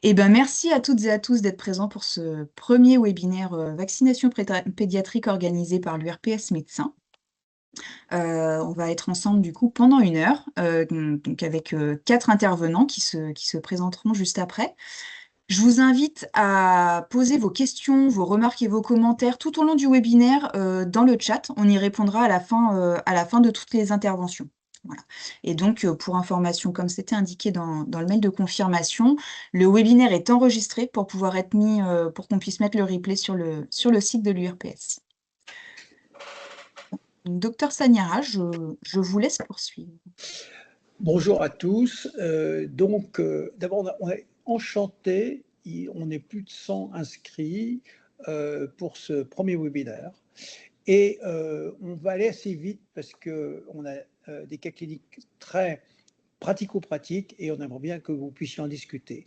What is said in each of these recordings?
Eh ben, merci à toutes et à tous d'être présents pour ce premier webinaire vaccination pédiatrique organisé par l'URPS Médecins. On va être ensemble du coup pendant 1 heure, donc avec 4 intervenants qui se présenteront juste après. Je vous invite à poser vos questions, vos remarques et vos commentaires tout au long du webinaire dans le chat. On y répondra à la fin de toutes les interventions. Voilà. Et donc, pour information, comme c'était indiqué dans le mail de confirmation, le webinaire est enregistré pour pouvoir être mis, pour qu'on puisse mettre le replay sur le site de l'URPS. Docteur Saniara, je vous laisse poursuivre. Bonjour à tous. D'abord, on est enchanté. On est plus de 100 inscrits pour ce premier webinaire. Et on va aller assez vite parce qu'on a des cas cliniques très pratico-pratiques et on aimerait bien que vous puissiez en discuter.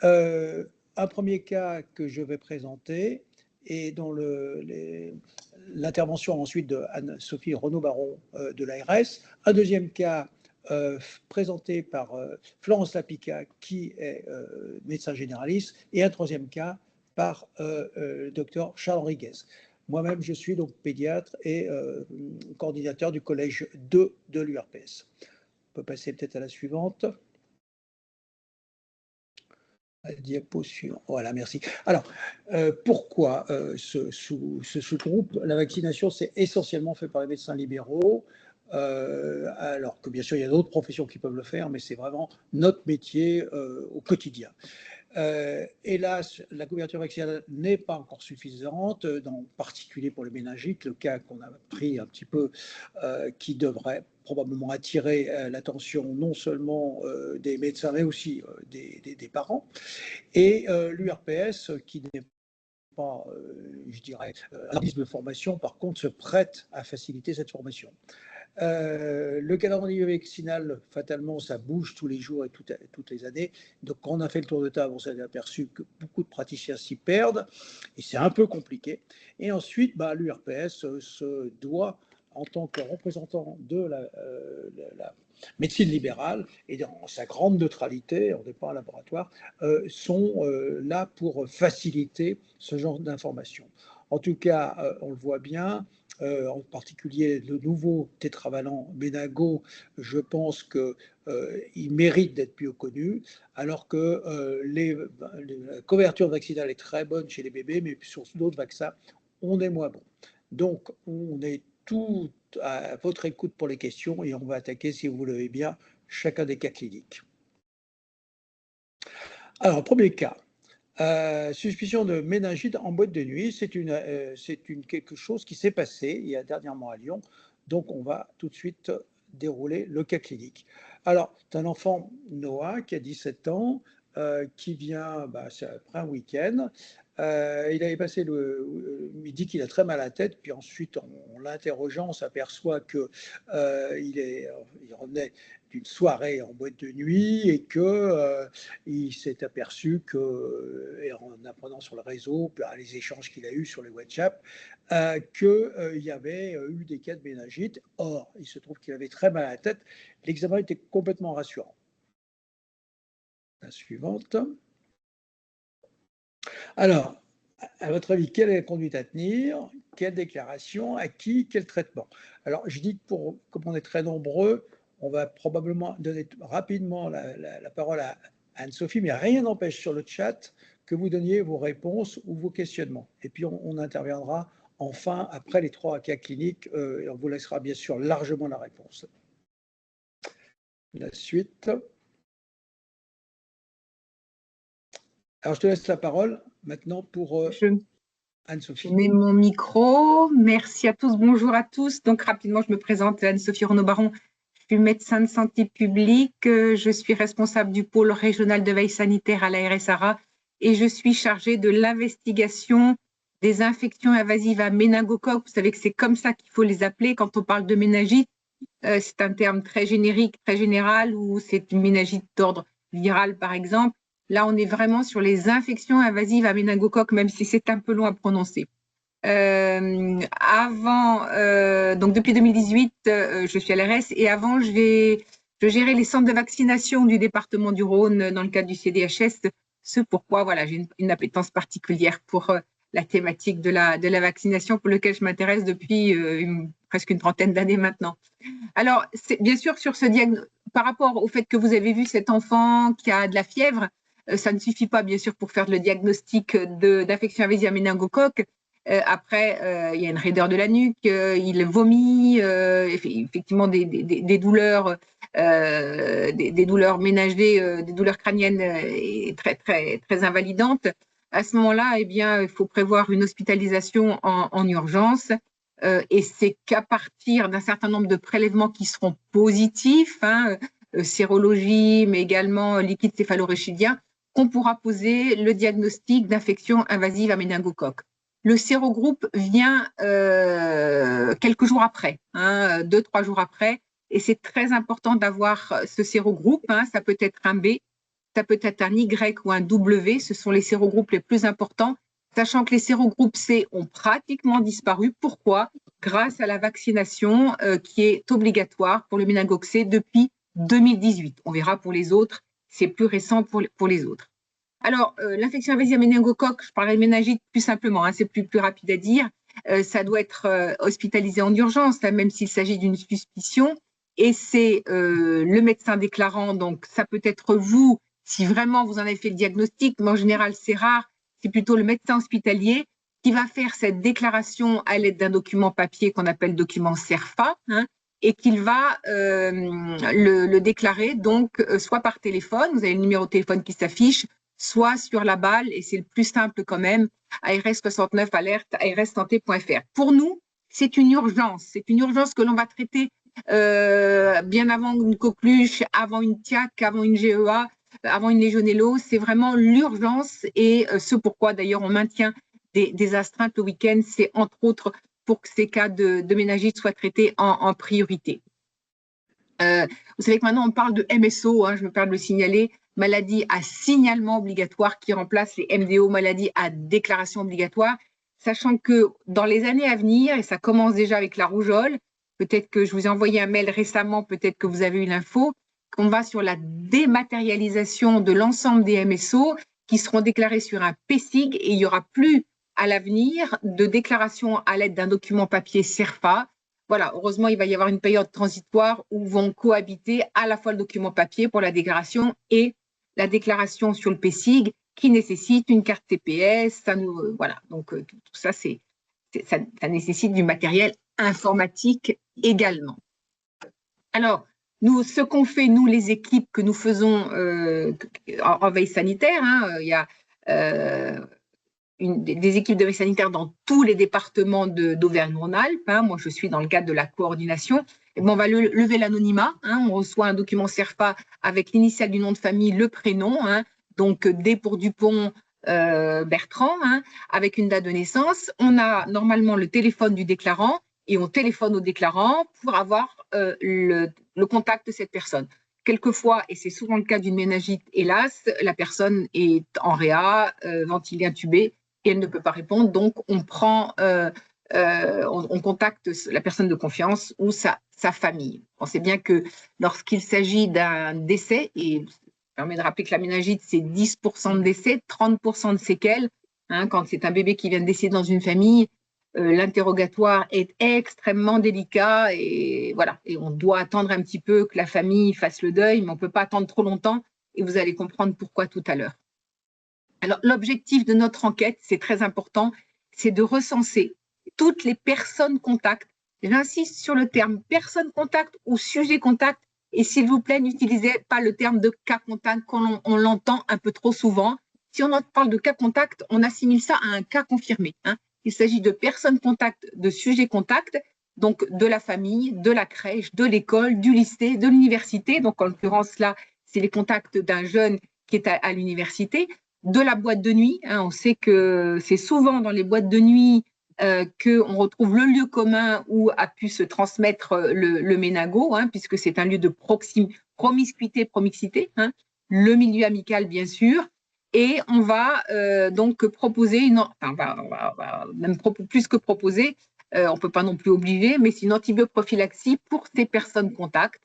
Un premier cas que je vais présenter et dont l'intervention ensuite de Anne-Sophie Renaud-Baron de l'ARS. Un deuxième cas présenté par Florence Lapica, qui est médecin généraliste, et un troisième cas par le docteur Charles Rodriguez. Moi-même, je suis donc pédiatre et coordinateur du collège 2 de l'URPS. On peut passer peut-être à la suivante. Diapo suivant. Voilà, merci. Alors, pourquoi ce sous-groupe? La vaccination, c'est essentiellement fait par les médecins libéraux, alors que bien sûr, il y a d'autres professions qui peuvent le faire, mais c'est vraiment notre métier au quotidien. Hélas, la couverture vaccinale n'est pas encore suffisante, en particulier pour les méningites, le cas qu'on a pris un petit peu, qui devrait probablement attirer l'attention non seulement des médecins, mais aussi des parents. Et l'URPS, qui n'est pas, je dirais, un organisme de formation, par contre, se prête à faciliter cette formation. Le calendrier vaccinal, fatalement, ça bouge tous les jours et toutes les années. Donc, quand on a fait le tour de table, on s'est aperçu que beaucoup de praticiens s'y perdent et c'est un peu compliqué. Et ensuite, l'URPS se doit, en tant que représentant de la médecine libérale et dans sa grande neutralité, on n'est pas un laboratoire, sont là pour faciliter ce genre d'informations. En tout cas, on le voit bien. En particulier le nouveau tétravalent Méningo, je pense qu'il mérite d'être plus connu, alors que la couverture vaccinale est très bonne chez les bébés, mais sur d'autres vaccins, on est moins bon. Donc, on est tout à votre écoute pour les questions et on va attaquer, si vous voulez bien, chacun des cas cliniques. Alors, premier cas. Suspicion de méningite en boîte de nuit, c'est quelque chose qui s'est passé il y a dernièrement à Lyon. Donc, on va tout de suite dérouler le cas clinique. Alors, c'est un enfant, Noah, qui a 17 ans, qui vient, c'est après un week-end. Il avait passé il dit qu'il a très mal à la tête, puis ensuite, en l'interrogeant, on s'aperçoit qu'il revenait d'une soirée en boîte de nuit et qu'il s'est aperçu et en apprenant sur le réseau, les échanges qu'il a eus sur les WhatsApp, qu'il y avait eu des cas de méningite. Or, il se trouve qu'il avait très mal à la tête. L'examen était complètement rassurant. La suivante. Alors, à votre avis, quelle est la conduite à tenir? Quelle déclaration? À qui? Quel traitement? Alors, je dis que comme on est très nombreux, on va probablement donner rapidement la parole à Anne-Sophie, mais rien n'empêche sur le chat que vous donniez vos réponses ou vos questionnements. Et puis, on interviendra enfin après les 3 cas cliniques et on vous laissera bien sûr largement la réponse. La suite. Alors, je te laisse la parole maintenant pour Anne-Sophie. Je mets mon micro. Merci à tous. Bonjour à tous. Donc, rapidement, je me présente, Anne-Sophie Renaud-Baron. Je suis médecin de santé publique. Je suis responsable du pôle régional de veille sanitaire à la RSARA et je suis chargée de l'investigation des infections invasives à méningocoque. Vous savez que c'est comme ça qu'il faut les appeler quand on parle de méningite. C'est un terme très générique, très général, ou c'est une méningite d'ordre viral, par exemple. Là, on est vraiment sur les infections invasives à méningocoque, même si c'est un peu long à prononcer. Donc depuis 2018, je suis à l'ARS et avant, je gérais les centres de vaccination du département du Rhône dans le cadre du CDHS ce pourquoi voilà, j'ai une appétence particulière pour la thématique de la vaccination pour laquelle je m'intéresse depuis presque une trentaine d'années maintenant. Alors, bien sûr, par rapport au fait que vous avez vu cet enfant qui a de la fièvre, ça ne suffit pas, bien sûr, pour faire le diagnostic d'infection invasive à méningocoque. Après, il y a une raideur de la nuque, il vomit, effectivement des douleurs, des douleurs ménagées, des douleurs crâniennes très, très, très invalidantes. À ce moment-là, eh bien, il faut prévoir une hospitalisation en urgence. Et c'est qu'à partir d'un certain nombre de prélèvements qui seront positifs, sérologie, mais également liquide céphalo-réchidien, qu'on pourra poser le diagnostic d'infection invasive à méningocoque. Le sérogroupe vient quelques jours après, 2-3 jours après, et c'est très important d'avoir ce sérogroupe. Ça peut être un B, ça peut être un Y ou un W, ce sont les sérogroupes les plus importants, sachant que les sérogroupes C ont pratiquement disparu. Pourquoi? Grâce à la vaccination qui est obligatoire pour le méningocoque C depuis 2018. On verra pour les autres, c'est plus récent pour les autres. Alors, l'infection invasive à méningocoque, je parlerai de méningite plus simplement, c'est plus rapide à dire. Ça doit être hospitalisé en urgence, même s'il s'agit d'une suspicion. Et c'est le médecin déclarant, donc ça peut être vous, si vraiment vous en avez fait le diagnostic, mais en général c'est rare, c'est plutôt le médecin hospitalier qui va faire cette déclaration à l'aide d'un document papier qu'on appelle document CERFA, et qu'il va le déclarer donc soit par téléphone, vous avez le numéro de téléphone qui s'affiche, soit sur la balle, et c'est le plus simple quand même, ARS69 alerte arssanté.fr. Pour nous, c'est une urgence que l'on va traiter bien avant une coqueluche, avant une TIAC, avant une GEA, avant une légionellose. C'est vraiment l'urgence, et ce pourquoi d'ailleurs on maintient des astreintes le week-end, c'est entre autres pour que ces cas de méningite soient traités en priorité. Vous savez que maintenant on parle de MSO, je me permets de le signaler, maladie à signalement obligatoire qui remplace les MDO, maladies à déclaration obligatoire, sachant que dans les années à venir, et ça commence déjà avec la rougeole, peut-être que je vous ai envoyé un mail récemment, peut-être que vous avez eu l'info, qu'on va sur la dématérialisation de l'ensemble des MSO qui seront déclarés sur un PSIG, et il n'y aura plus à l'avenir de déclaration à l'aide d'un document papier CERFA. Voilà, heureusement, il va y avoir une période transitoire où vont cohabiter à la fois le document papier pour la déclaration et la déclaration sur le PSIG qui nécessite une carte TPS. Voilà, donc tout ça, ça nécessite du matériel informatique également. Alors, ce qu'on fait, nous, les équipes que nous faisons en veille sanitaire, il y a des équipes de veille sanitaire dans tous les départements d'Auvergne-Rhône-Alpes. Moi, je suis dans le cadre de la coordination. Et on va lever l'anonymat. On reçoit un document CERFA avec l'initiale du nom de famille, le prénom. Donc, D pour Dupont, Bertrand, avec une date de naissance. On a normalement le téléphone du déclarant et on téléphone au déclarant pour avoir le contact de cette personne. Quelquefois, et c'est souvent le cas d'une méningite, hélas, la personne est en réa, ventilée, intubée, et elle ne peut pas répondre. Donc, on contacte la personne de confiance ou sa famille. On sait bien que lorsqu'il s'agit d'un décès, et ça permet de rappeler que la méningite, c'est 10% de décès, 30% de séquelles. Quand c'est un bébé qui vient de décéder dans une famille, l'interrogatoire est extrêmement délicat, et voilà, et on doit attendre un petit peu que la famille fasse le deuil, mais on ne peut pas attendre trop longtemps, et vous allez comprendre pourquoi tout à l'heure. Alors, l'objectif de notre enquête, c'est très important, c'est de recenser toutes les personnes contacts. J'insiste sur le terme personne contact ou sujet contact, et s'il vous plaît, n'utilisez pas le terme de cas contact, on l'entend un peu trop souvent. Si on parle de cas contact, on assimile ça à un cas confirmé. Il s'agit de personnes contacts, de sujets contacts, donc de la famille, de la crèche, de l'école, du lycée, de l'université. Donc, en l'occurrence, là, c'est les contacts d'un jeune qui est à l'université, de la boîte de nuit. On sait que c'est souvent dans les boîtes de nuit qu'on retrouve le lieu commun où a pu se transmettre le méningo, puisque c'est un lieu de promiscuité, promixité, le milieu amical, bien sûr. Et on va donc proposer, même plus que proposer, on ne peut pas non plus obliger, mais c'est une antibioprophylaxie pour ces personnes contacts.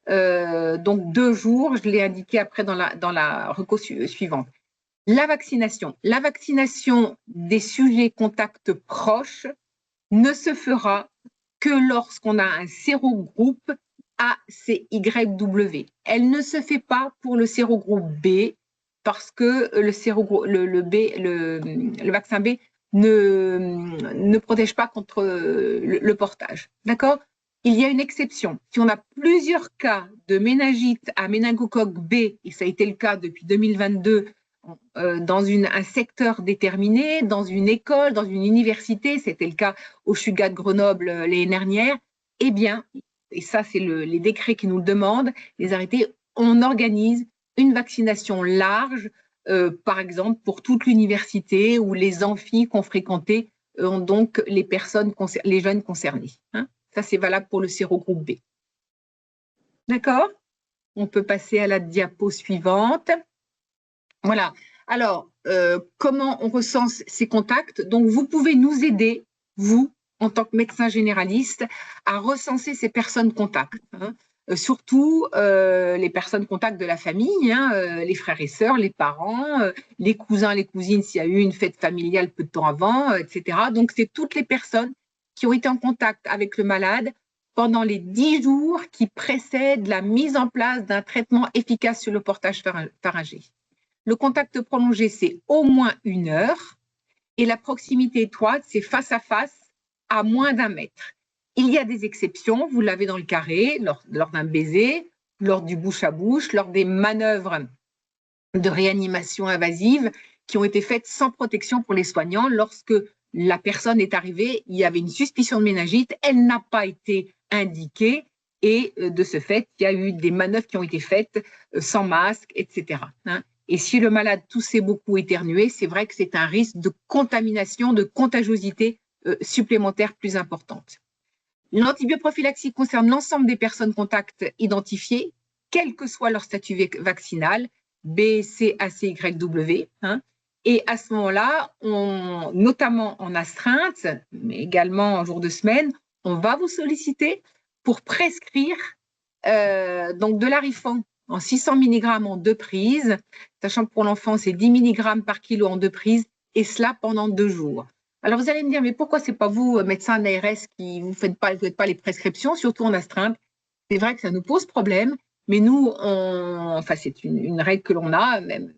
Donc 2 jours, je l'ai indiqué après dans la reco suivante. La vaccination des sujets contacts proches ne se fera que lorsqu'on a un sérogroupe ACYW. Elle ne se fait pas pour le sérogroupe B parce que le vaccin B ne protège pas contre le portage. D'accord? Il y a une exception. Si on a plusieurs cas de méningite à méningocoque B, et ça a été le cas depuis 2022, dans un secteur déterminé, dans une école, dans une université, c'était le cas au Chugat de Grenoble l'année dernière, eh bien, et ça c'est les décrets qui nous le demandent, les arrêtés, on organise une vaccination large, par exemple pour toute l'université ou les amphis qu'on fréquentait, donc les jeunes concernés. Hein. Ça c'est valable pour le sérogroupe B. D'accord? On peut passer à la diapo suivante. Voilà. Alors, comment on recense ces contacts? Donc, vous pouvez nous aider, vous, en tant que médecin généraliste, à recenser ces personnes contacts. Hein. Surtout les personnes contacts de la famille, hein, les frères et sœurs, les parents, les cousins, les cousines, s'il y a eu une fête familiale peu de temps avant, etc. Donc, c'est toutes les personnes qui ont été en contact avec le malade pendant les 10 jours qui précèdent la mise en place d'un traitement efficace sur le portage pharyngé. Le contact prolongé, c'est au moins 1 heure et la proximité étroite, c'est face à face à moins d'1 mètre. Il y a des exceptions, vous l'avez dans le carré, lors d'un baiser, lors du bouche à bouche, lors des manœuvres de réanimation invasive qui ont été faites sans protection pour les soignants. Lorsque la personne est arrivée, il y avait une suspicion de méningite, elle n'a pas été indiquée et de ce fait, il y a eu des manœuvres qui ont été faites sans masque, etc. Hein. Et si le malade toussait beaucoup, éternuait, c'est vrai que c'est un risque de contamination, de contagiosité supplémentaire plus importante. L'antibioprophylaxie concerne l'ensemble des personnes contacts identifiées, quel que soit leur statut vaccinal, B, C, A, C, Y, W. Hein. Et à ce moment-là, notamment en astreinte, mais également en jour de semaine, on va vous solliciter pour prescrire donc de l'Arifan en 600 mg en 2 prises, sachant que pour l'enfant, c'est 10 mg par kilo en 2 prises, et cela pendant 2 jours. Alors, vous allez me dire, mais pourquoi ce n'est pas vous, médecin d'ARS, qui ne faites pas les prescriptions, surtout en astreinte? C'est vrai que ça nous pose problème, mais nous, enfin, c'est une règle que l'on a, même.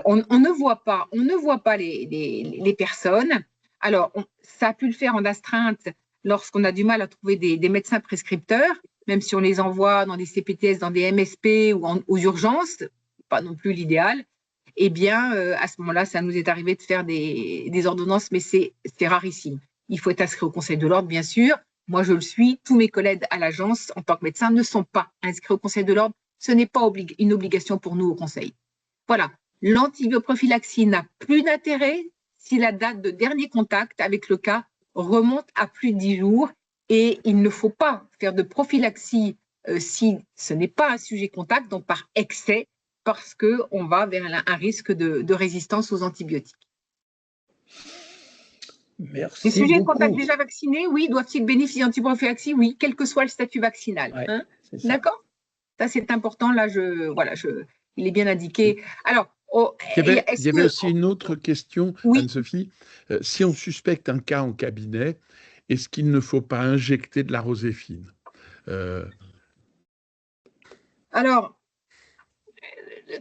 On ne voit pas les personnes. Alors, ça a pu le faire en astreinte lorsqu'on a du mal à trouver des médecins prescripteurs, même si on les envoie dans des CPTS, dans des MSP ou aux urgences, pas non plus l'idéal. Eh bien, à ce moment-là, ça nous est arrivé de faire des ordonnances, mais c'est rarissime. Il faut être inscrit au Conseil de l'Ordre, bien sûr. Moi, je le suis. Tous mes collègues à l'agence, en tant que médecin, ne sont pas inscrits au Conseil de l'Ordre. Ce n'est pas une obligation pour nous au Conseil. Voilà. L'antibioprophylaxie n'a plus d'intérêt si la date de dernier contact avec le cas remonte à plus de 10 jours. Et il ne faut pas faire de prophylaxie si ce n'est pas un sujet contact, donc par excès, parce qu'on va vers un risque de résistance aux antibiotiques. Merci. Les sujets beaucoup. de contact déjà vaccinés, oui, doivent-ils bénéficier d'antibrophylaxie? Oui, quel que soit le statut vaccinal. Ouais, hein. D'accord? Ça, c'est important. Là, il est bien indiqué. Alors, il y avait aussi une autre question, oui. Anne-Sophie. Si on suspecte un cas en cabinet, est-ce qu'il ne faut pas injecter de la roséfine? Alors,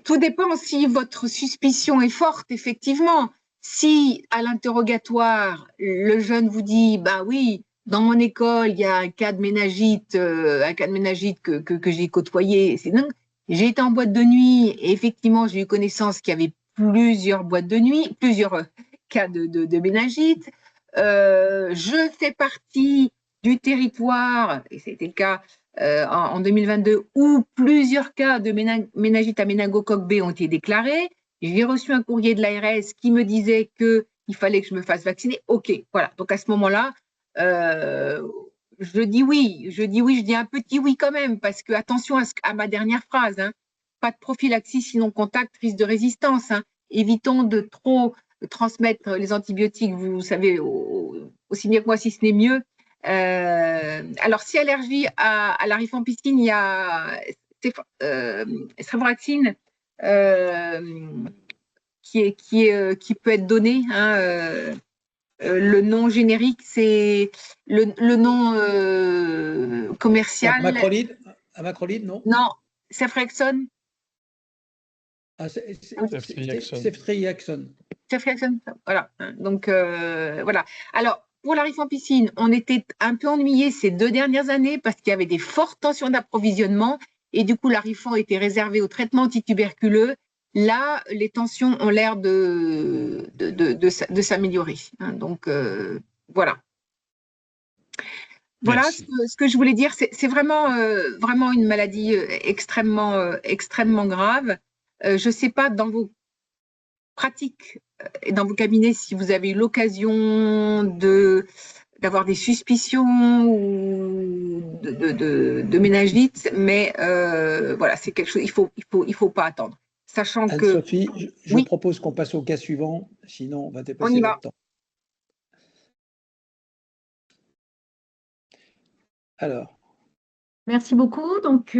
tout dépend si votre suspicion est forte, effectivement. Si, à l'interrogatoire, le jeune vous dit « bah oui, dans mon école, il y a un cas de méningite, que j'ai côtoyé. J'ai été en boîte de nuit et effectivement, j'ai eu connaissance qu'il y avait plusieurs boîtes de nuit, plusieurs cas de méningite. Je fais partie du territoire, et c'était le cas en 2022, où plusieurs cas de méningite à méningocoque B ont été déclarés. J'ai reçu un courrier de l'ARS qui me disait qu'il fallait que je me fasse vacciner. OK, voilà. Donc à ce moment-là, je dis oui, je dis un petit oui quand même, parce que attention à ma dernière phrase, hein, pas de prophylaxie sinon contact, risque de résistance. Hein. Évitons de trop transmettre les antibiotiques, vous savez aussi bien que moi si ce n'est mieux. Alors si allergie à la rifampicine, il y a ceftriaxone, qui peut être donné. Hein, le nom générique, c'est le nom commercial. Amacrolide, non? Non, Ceftriaxone. Ah, Ceftriaxone. Ceftriaxone, voilà. Donc, voilà. Alors, pour la rifampicine, on était un peu ennuyés ces 2 dernières années parce qu'il y avait des fortes tensions d'approvisionnement et du coup, la Rifan était réservée au traitement antituberculeux. Là, les tensions ont l'air de s'améliorer. Hein, donc, voilà. Voilà ce que je voulais dire. C'est vraiment, vraiment une maladie extrêmement grave. Je ne sais pas dans vos pratiques et dans vos cabinets si vous avez eu l'occasion d'avoir des suspicions ou de méningite, mais voilà, c'est quelque chose, il faut pas attendre. Sachant que… Anne-Sophie, je propose qu'on passe au cas suivant, sinon on va dépasser le temps. Alors. Merci beaucoup. Donc,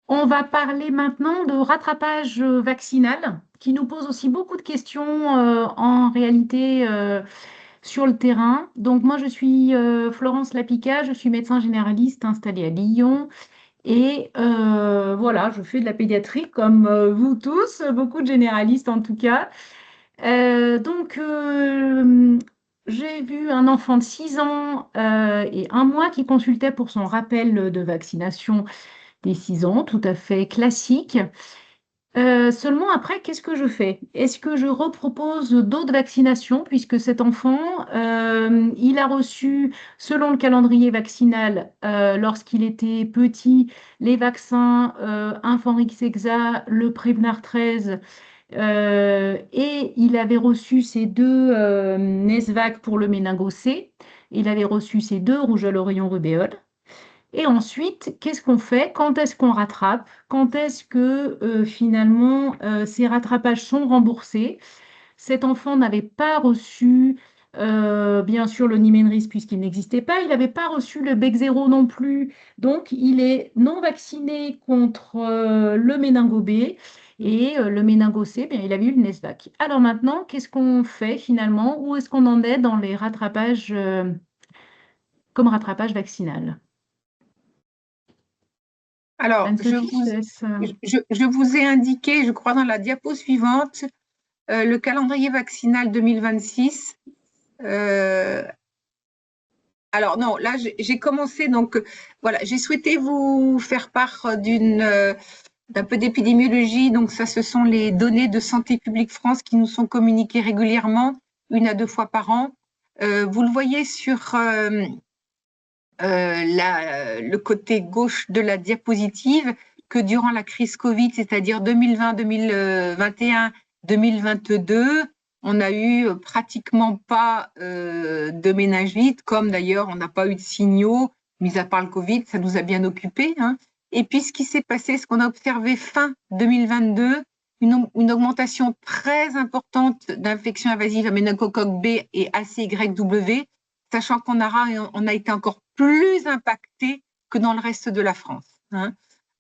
on va parler maintenant de rattrapage vaccinal, qui nous pose aussi beaucoup de questions en réalité sur le terrain. Donc, moi, je suis Florence Lapica, je suis médecin généraliste installée à Lyon. Et voilà, je fais de la pédiatrie comme vous tous, beaucoup de généralistes en tout cas. J'ai vu un enfant de 6 ans et 1 mois qui consultait pour son rappel de vaccination des 6 ans, tout à fait classique. Seulement après, qu'est-ce que je fais? Est-ce que je repropose d'autres vaccinations puisque cet enfant, il a reçu, selon le calendrier vaccinal, lorsqu'il était petit, les vaccins Infanrix-Hexa, le Prevnar 13, et il avait reçu ces 2 Nesvac pour le méningo-C, il avait reçu ces 2 rougeole oreillon rubéole. Et ensuite, qu'est-ce qu'on fait? Quand est-ce qu'on rattrape? Quand est-ce que finalement ces rattrapages sont remboursés? Cet enfant n'avait pas reçu, bien sûr, le Nimenrix puisqu'il n'existait pas. Il n'avait pas reçu le Bexzero non plus. Donc, il est non vacciné contre le méningo B et le méningo C, bien, il avait eu le Nesvac. Alors maintenant, qu'est-ce qu'on fait finalement? Où est-ce qu'on en est dans les rattrapages comme rattrapage vaccinal? Alors, je vous ai indiqué, je crois, dans la diapo suivante, le calendrier vaccinal 2026. Alors non, là, j'ai commencé, donc voilà, j'ai souhaité vous faire part d'un peu d'épidémiologie. Donc ça, ce sont les données de Santé publique France qui nous sont communiquées régulièrement, 1 à 2 fois par an. Vous le voyez sur… le côté gauche de la diapositive, que durant la crise Covid, c'est-à-dire 2020, 2021, 2022, on n'a eu pratiquement pas de méningite, comme d'ailleurs on n'a pas eu de signaux, mis à part le Covid, ça nous a bien occupés. Hein. Et puis ce qui s'est passé, ce qu'on a observé fin 2022, une augmentation très importante d'infections invasives à méningocoque B et ACYW, sachant qu'on a été encore plus impacté que dans le reste de la France. Hein.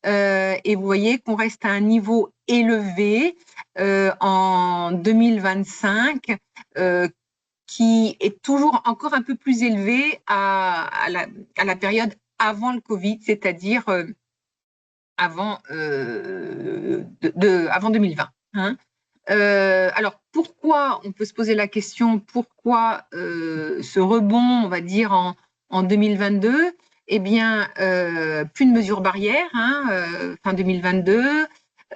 Et vous voyez qu'on reste à un niveau élevé en 2025, qui est toujours encore un peu plus élevé à la période avant le Covid, c'est-à-dire avant 2020. Hein. Alors, pourquoi, on peut se poser la question, pourquoi ce rebond, on va dire, en 2022? Eh bien, plus de mesures barrières, hein, fin 2022.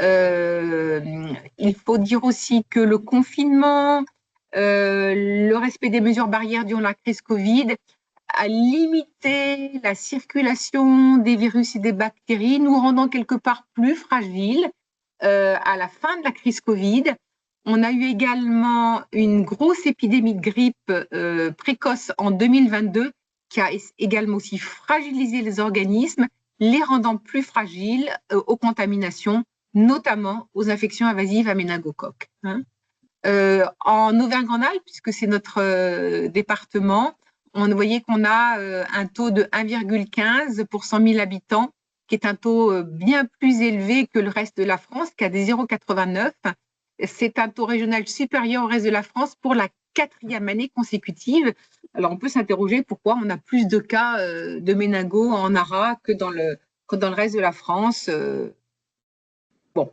Il faut dire aussi que le confinement, le respect des mesures barrières durant la crise Covid a limité la circulation des virus et des bactéries, nous rendant quelque part plus fragiles à la fin de la crise Covid. On a eu également une grosse épidémie de grippe précoce en 2022 qui a également aussi fragilisé les organismes, les rendant plus fragiles aux contaminations, notamment aux infections invasives à méningocoque. Hein. En Auvergne-Rhône-Alpes, puisque c'est notre département, on voyait qu'on a un taux de 1,15 pour 100 000 habitants, qui est un taux bien plus élevé que le reste de la France, qui a des 0,89. c'est un taux régional supérieur au reste de la France pour la 4e année consécutive. Alors, on peut s'interroger pourquoi on a plus de cas de méningo en ARA que dans le reste de la France. Bon,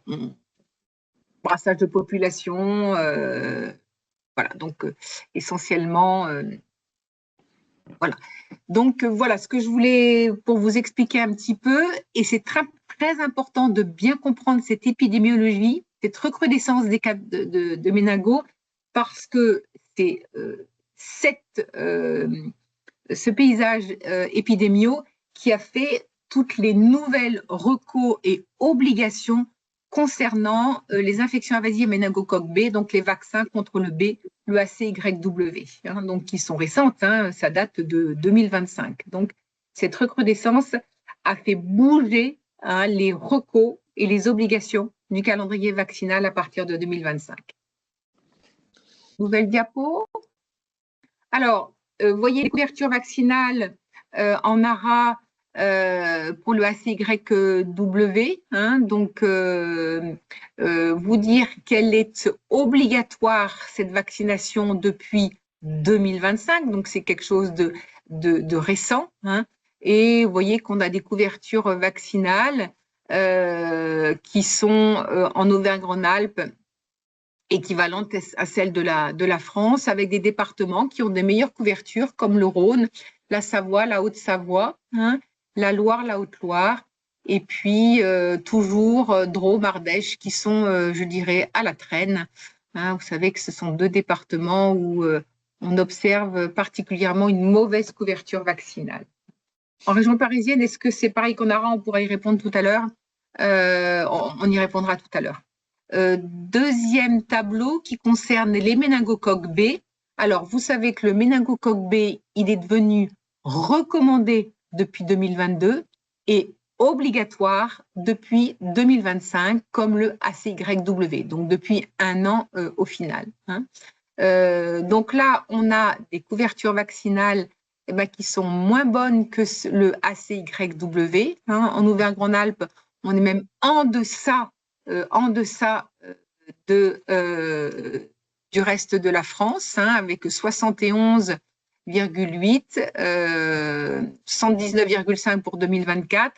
brassage de population, voilà, donc essentiellement, voilà. Donc voilà ce que je voulais pour vous expliquer un petit peu, et c'est très, très important de bien comprendre cette épidémiologie, cette recrudescence des cas de méningo, parce que c'est ce paysage épidémio qui a fait toutes les nouvelles recos et obligations concernant les infections invasives méningocoque B, donc les vaccins contre le B, le ACYW, hein, donc qui sont récentes, hein, ça date de 2025. Donc cette recrudescence a fait bouger les recos et les obligations du calendrier vaccinal à partir de 2025. Nouvelle diapo. Alors, vous voyez les couvertures vaccinales en ARA pour le ACYW, hein, donc vous dire qu'elle est obligatoire, cette vaccination, depuis 2025, donc c'est quelque chose de récent, hein, et vous voyez qu'on a des couvertures vaccinales qui sont en Auvergne-Rhône-Alpes équivalente à celle de la France, avec des départements qui ont des meilleures couvertures, comme le Rhône, la Savoie, la Haute-Savoie, hein, la Loire, la Haute-Loire, et puis toujours Drôme, Ardèche, qui sont, je dirais, à la traîne. Hein. Vous savez que ce sont 2 départements où on observe particulièrement une mauvaise couverture vaccinale. En région parisienne, est-ce que c'est pareil qu'en ARA? On pourra y répondre tout à l'heure. On y répondra tout à l'heure. Deuxième tableau qui concerne les méningocoques B. Alors, vous savez que le méningocoque B, il est devenu recommandé depuis 2022 et obligatoire depuis 2025, comme le ACYW, donc depuis 1 an au final. Hein. Donc là, on a des couvertures vaccinales qui sont moins bonnes que le ACYW. Hein. En Auvergne-Rhône-Alpes, on est même en deçà du reste de la France, hein, avec 71,8, 119,5 pour 2024,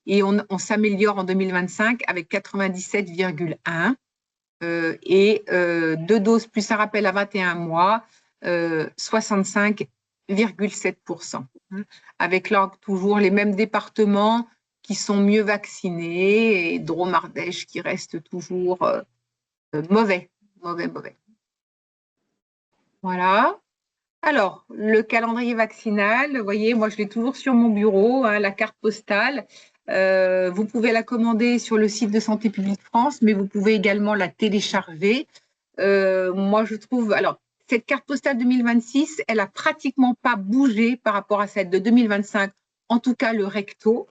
et on s'améliore en 2025 avec 97,1, et 2 doses plus un rappel à 21 mois, 65,7%, hein, avec là toujours les mêmes départements qui sont mieux vaccinés, et Drôme, Ardèche qui reste toujours mauvais. Voilà. Alors, le calendrier vaccinal, vous voyez, moi je l'ai toujours sur mon bureau, hein, la carte postale. Vous pouvez la commander sur le site de Santé publique France, mais vous pouvez également la télécharger. Moi je trouve, alors, cette carte postale 2026, elle a pratiquement pas bougé par rapport à celle de 2025, en tout cas le recto.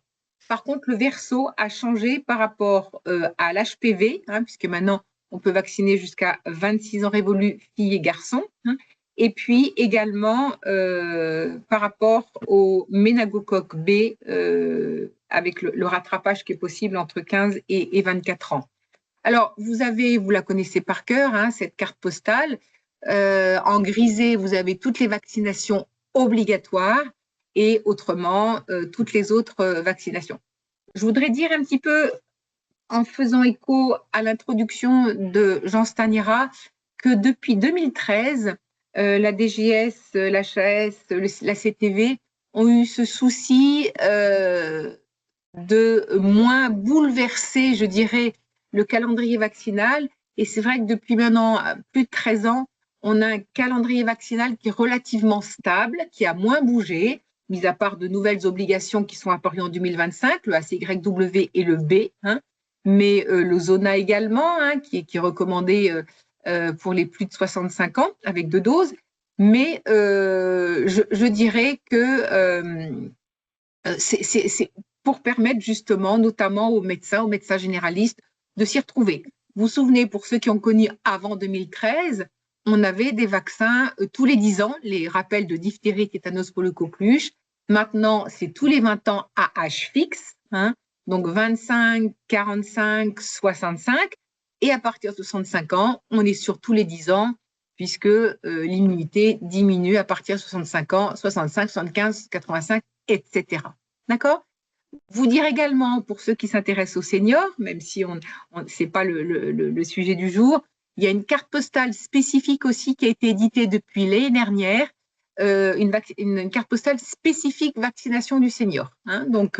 Par contre, le verso a changé par rapport à l'HPV, hein, puisque maintenant, on peut vacciner jusqu'à 26 ans révolus, filles et garçons. Hein, et puis également par rapport au méningocoque B, avec le rattrapage qui est possible entre 15 et 24 ans. Alors, vous la connaissez par cœur, hein, cette carte postale. En grisé, vous avez toutes les vaccinations obligatoires, et autrement, toutes les autres vaccinations. Je voudrais dire un petit peu, en faisant écho à l'introduction de Jean Staniera, que depuis 2013, la DGS, l'HAS, la CTV ont eu ce souci de moins bouleverser, je dirais, le calendrier vaccinal. Et c'est vrai que depuis maintenant plus de 13 ans, on a un calendrier vaccinal qui est relativement stable, qui a moins bougé, mis à part de nouvelles obligations qui sont apparues en 2025, le ACYW et le B, hein, mais le Zona également, hein, qui est recommandé pour les plus de 65 ans, avec 2 doses. Mais je dirais que c'est pour permettre justement, notamment aux médecins généralistes, de s'y retrouver. Vous vous souvenez, pour ceux qui ont connu avant 2013, on avait des vaccins tous les 10 ans, les rappels de diphtérie, tétanos, polycoqueluche. Maintenant, c'est tous les 20 ans à âge fixe, hein, donc 25, 45, 65. Et à partir de 65 ans, on est sur tous les 10 ans, puisque l'immunité diminue à partir de 65 ans, 65, 75, 85, etc. D'accord? Vous dire également, pour ceux qui s'intéressent aux seniors, même si ce n'est pas le sujet du jour, il y a une carte postale spécifique aussi qui a été éditée depuis l'année dernière, une carte postale spécifique vaccination du senior. Hein. Donc,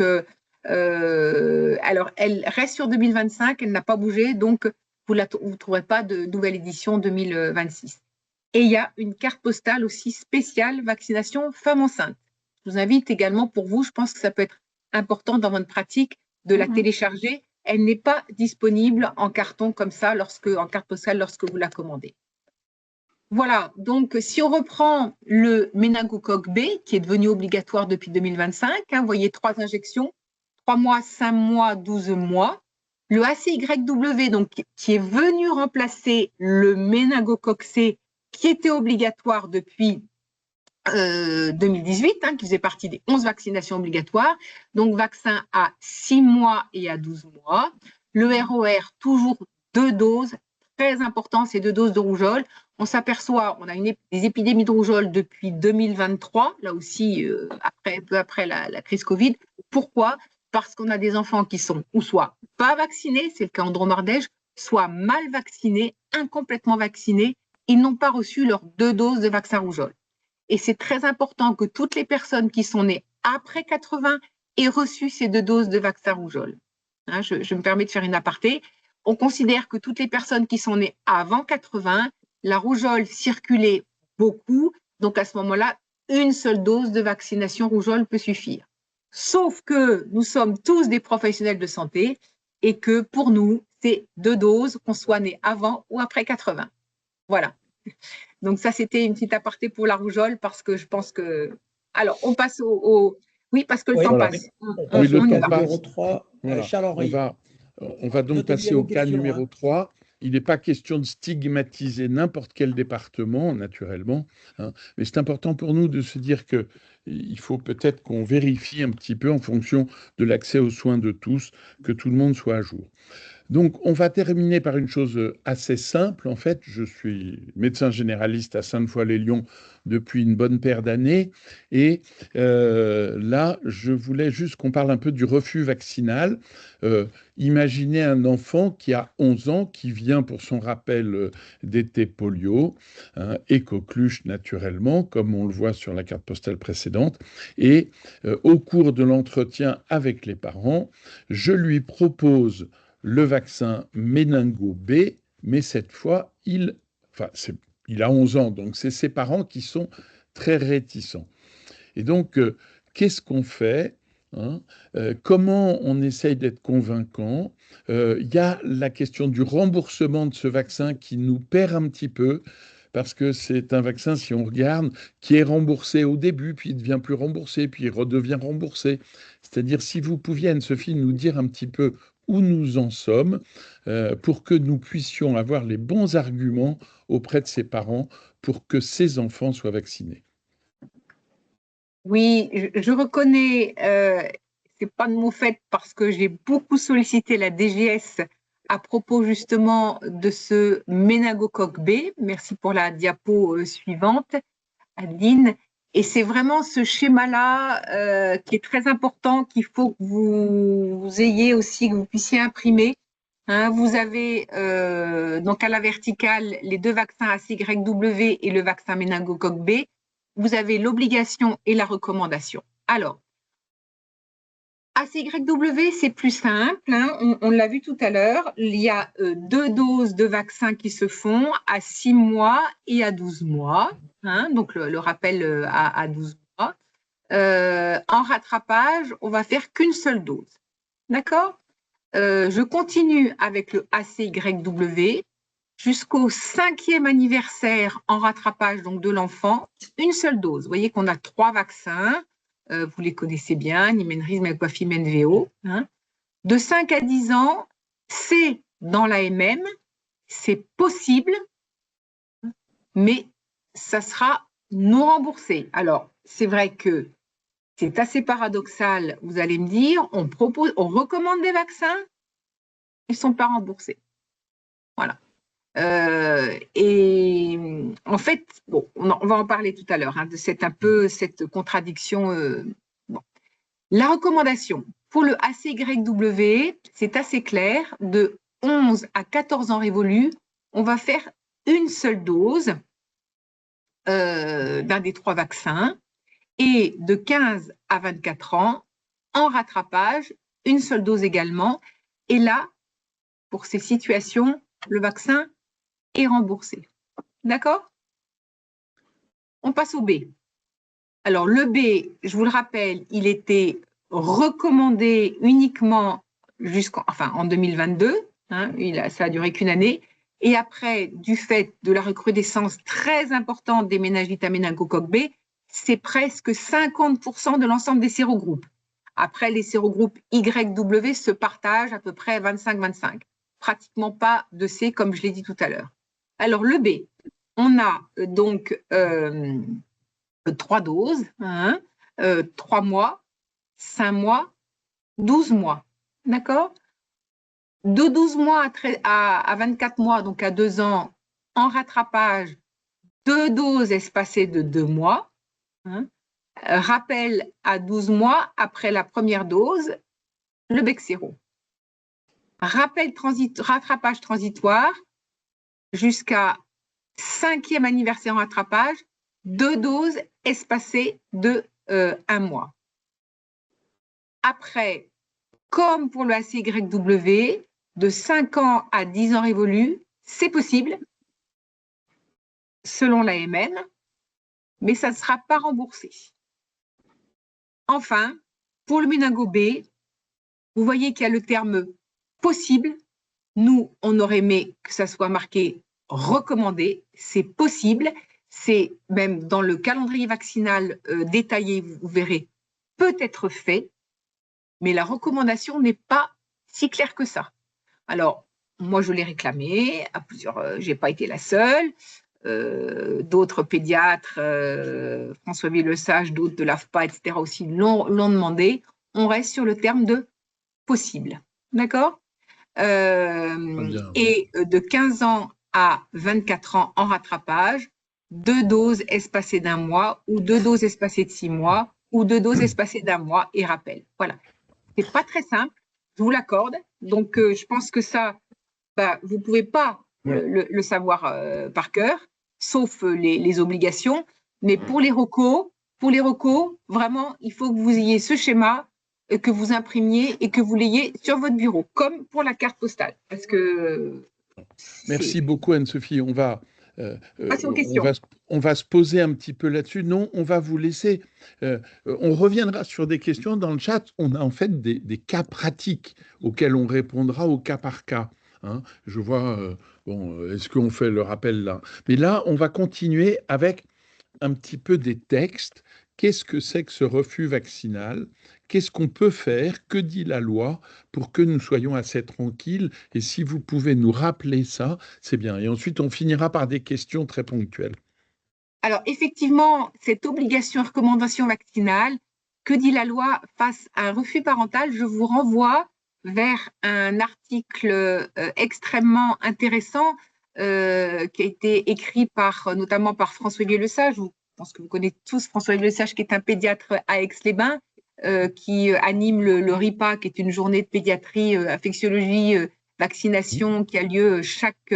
alors, elle reste sur 2025, elle n'a pas bougé, donc vous ne trouverez pas de nouvelle édition 2026. Et il y a une carte postale aussi spéciale vaccination femmes enceintes. Je vous invite également pour vous, je pense que ça peut être important dans votre pratique de la télécharger. Elle n'est pas disponible en carton comme ça, en carte postale, lorsque vous la commandez. Voilà, donc si on reprend le méningocoque B, qui est devenu obligatoire depuis 2025, hein, vous voyez 3 injections, 3 mois, 5 mois, 12 mois. Le ACYW, donc, qui est venu remplacer le méningocoque C, qui était obligatoire depuis 2018, hein, qui faisait partie des 11 vaccinations obligatoires. Donc, vaccin à 6 mois et à 12 mois. Le ROR, toujours 2 doses. Très important, c'est 2 doses de rougeole. On s'aperçoit, on a des épidémies de rougeole depuis 2023, là aussi, peu après la crise Covid. Pourquoi? Parce qu'on a des enfants qui sont ou soit pas vaccinés, c'est le cas en Drôme-Ardèche, soit mal vaccinés, incomplètement vaccinés. Ils n'ont pas reçu leurs 2 doses de vaccin rougeole. Et c'est très important que toutes les personnes qui sont nées après 80 aient reçu ces 2 doses de vaccin rougeole. Hein, je me permets de faire une aparté. On considère que toutes les personnes qui sont nées avant 80, la rougeole circulait beaucoup. Donc, à ce moment-là, une seule dose de vaccination rougeole peut suffire. Sauf que nous sommes tous des professionnels de santé et que pour nous, c'est 2 doses, qu'on soit né avant ou après 80. Voilà. Donc ça, c'était une petite aparté pour la rougeole parce que je pense que… Alors, on passe au… Oui, parce que le temps passe. Oui, le temps passe. Numéro 3, voilà. Charles-Henri. On va donc passer au cas numéro 3. Il n'est pas question de stigmatiser n'importe quel département, naturellement, hein, mais c'est important pour nous de se dire qu'il faut peut-être qu'on vérifie un petit peu en fonction de l'accès aux soins de tous, que tout le monde soit à jour. Donc, on va terminer par une chose assez simple. En fait, je suis médecin généraliste à Sainte-Foy-les-Lyons depuis une bonne paire d'années. Et là, je voulais juste qu'on parle un peu du refus vaccinal. Imaginez un enfant qui a 11 ans, qui vient pour son rappel d'été polio, hein, et coqueluche naturellement, comme on le voit sur la carte postale précédente. Et au cours de l'entretien avec les parents, je lui propose le vaccin méningo B, mais cette fois, il a 11 ans, donc c'est ses parents qui sont très réticents. Et donc, qu'est-ce qu'on fait, hein? Comment on essaye d'être convaincant? Il y a la question du remboursement de ce vaccin qui nous perd un petit peu, parce que c'est un vaccin, si on regarde, qui est remboursé au début, puis il ne devient plus remboursé, puis il redevient remboursé. C'est-à-dire, si vous pouviez, Anne-Sophie, nous dire un petit peu où nous en sommes, pour que nous puissions avoir les bons arguments auprès de ses parents pour que ces enfants soient vaccinés. Oui, je reconnais, c'est pas de mon fait parce que j'ai beaucoup sollicité la DGS à propos justement de ce méningocoque B. Merci pour la diapo suivante, Adeline. Et c'est vraiment ce schéma-là qui est très important, qu'il faut que vous ayez aussi, que vous puissiez imprimer. Hein, vous avez donc à la verticale les 2 vaccins ACYW et le vaccin méningocoque B. Vous avez l'obligation et la recommandation. Alors, ACYW, c'est plus simple, hein, on l'a vu tout à l'heure, il y a 2 doses de vaccins qui se font à 6 mois et à 12 mois, hein, donc le rappel à 12 mois. En rattrapage, on va faire qu'une seule dose, d'accord? Je continue avec le ACYW jusqu'au 5e anniversaire en rattrapage donc de l'enfant, une seule dose. Vous voyez qu'on a 3 vaccins. Vous les connaissez bien, Nimenrix, Aquafim, NVO. Hein. De 5 à 10 ans, c'est dans l'AMM, c'est possible, mais ça sera non remboursé. Alors, c'est vrai que c'est assez paradoxal, vous allez me dire, on recommande des vaccins, ils ne sont pas remboursés. Et en fait, bon, on va en parler tout à l'heure, hein, de cette contradiction. Bon. La recommandation pour le ACYW, c'est assez clair, de 11 à 14 ans révolus, on va faire une seule dose d'un des 3 vaccins, et de 15 à 24 ans, en rattrapage, une seule dose également. Et là, pour ces situations, le vaccin est remboursé. D'accord? On passe au B. Alors, le B, je vous le rappelle, il était recommandé uniquement en 2022. Hein, ça a duré qu'une année. Et après, du fait de la recrudescence très importante des méningites à méningocoque B, c'est presque 50% de l'ensemble des sérogroupes. Après, les sérogroupes YW se partagent à peu près 25-25. Pratiquement pas de C, comme je l'ai dit tout à l'heure. Alors, le B, on a donc 3 doses, 3 mois, 5 mois, 12 mois. D'accord? De 12 mois à 24 mois, donc à 2 ans, en rattrapage, 2 doses espacées de 2 mois. Rappel à 12 mois après la première dose, le Bexsero. Rattrapage transitoire jusqu'à 5e anniversaire en rattrapage, 2 doses espacées de 1 mois. Après, comme pour le ACYW, de 5 ans à 10 ans révolus, c'est possible, selon l'AMN, mais ça ne sera pas remboursé. Enfin, pour le méningo B, vous voyez qu'il y a le terme possible. Nous, on aurait aimé que ça soit marqué recommandé. C'est possible. C'est même dans le calendrier vaccinal détaillé, vous verrez, peut être fait, mais la recommandation n'est pas si claire que ça. Alors, moi, je l'ai réclamé à plusieurs. Je n'ai pas été la seule. D'autres pédiatres, François Villesage, d'autres de l'AFPA, etc. aussi l'ont demandé. On reste sur le terme de possible. D'accord? Et de 15 ans à 24 ans en rattrapage, 2 doses espacées d'1 mois ou 2 doses espacées de 6 mois ou 2 doses espacées d'1 mois et rappel. Voilà. C'est pas très simple, je vous l'accorde. Donc, je pense que ça, vous ne pouvez pas le savoir par cœur, sauf les obligations. Mais pour les recos, vraiment, il faut que vous ayez ce schéma, que vous imprimiez et que vous l'ayez sur votre bureau, comme pour la carte postale. Parce que merci beaucoup, Anne-Sophie. On va se poser un petit peu là-dessus. Non, on va vous laisser. On reviendra sur des questions dans le chat. On a en fait des cas pratiques auxquels on répondra au cas par cas. Hein. Je vois, est-ce qu'on fait le rappel là? Mais là, on va continuer avec un petit peu des textes. Qu'est-ce que c'est que ce refus vaccinal? Qu'est-ce qu'on peut faire? Que dit la loi pour que nous soyons assez tranquilles? Et si vous pouvez nous rappeler ça, c'est bien. Et ensuite, on finira par des questions très ponctuelles. Alors, effectivement, cette obligation recommandation vaccinale, que dit la loi face à un refus parental? Je vous renvoie vers un article extrêmement intéressant qui a été écrit notamment par François Villesage. Je pense que vous connaissez tous François Villesage, qui est un pédiatre à Aix-les-Bains, qui anime le RIPA, qui est une journée de pédiatrie, infectiologie, vaccination, qui a lieu chaque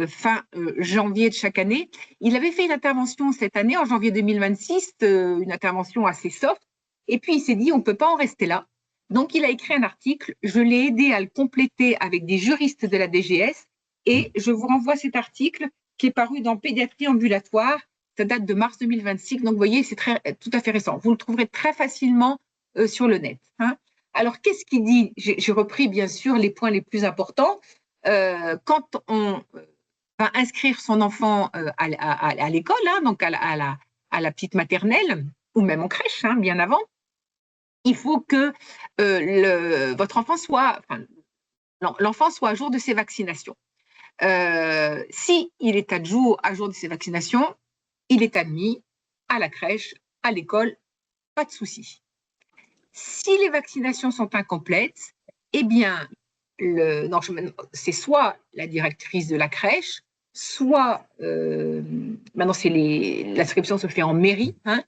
fin janvier de chaque année. Il avait fait une intervention cette année, en janvier 2026, une intervention assez soft, et puis il s'est dit, on ne peut pas en rester là. Donc, il a écrit un article, je l'ai aidé à le compléter avec des juristes de la DGS, et je vous renvoie cet article qui est paru dans Pédiatrie ambulatoire, ça date de mars 2026, donc vous voyez, c'est tout à fait récent. Vous le trouverez très facilement sur le net. Hein. Alors, qu'est-ce qu'il dit? J'ai repris, bien sûr, les points les plus importants. Quand on va inscrire son enfant à l'école, hein, donc à la petite maternelle, ou même en crèche, hein, bien avant, il faut que votre enfant l'enfant soit à jour de ses vaccinations. Si il est à jour de ses vaccinations, il est admis à la crèche, à l'école, pas de souci. Si les vaccinations sont incomplètes, eh bien, c'est soit la directrice de la crèche, soit, maintenant l'inscription se fait en mairie, hein,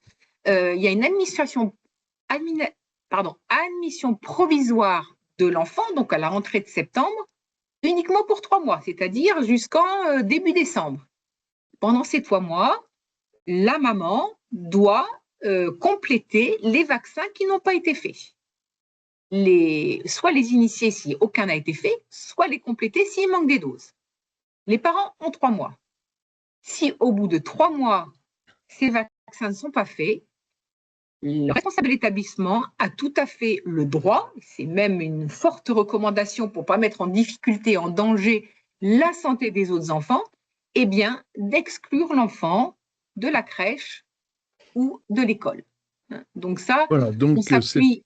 il y a une admission provisoire de l'enfant, donc à la rentrée de septembre, uniquement pour 3 mois, c'est-à-dire jusqu'en début décembre. Pendant ces 3 mois, la maman doit compléter les vaccins qui n'ont pas été faits. Soit les initier si aucun n'a été fait, soit les compléter s'il manque des doses. Les parents ont 3 mois. Si au bout de 3 mois, ces vaccins ne sont pas faits, le responsable de l'établissement a tout à fait le droit, c'est même une forte recommandation pour ne pas mettre en difficulté, en danger la santé des autres enfants, eh bien, d'exclure l'enfant de la crèche ou de l'école. Donc ça, voilà, donc on s'appuie...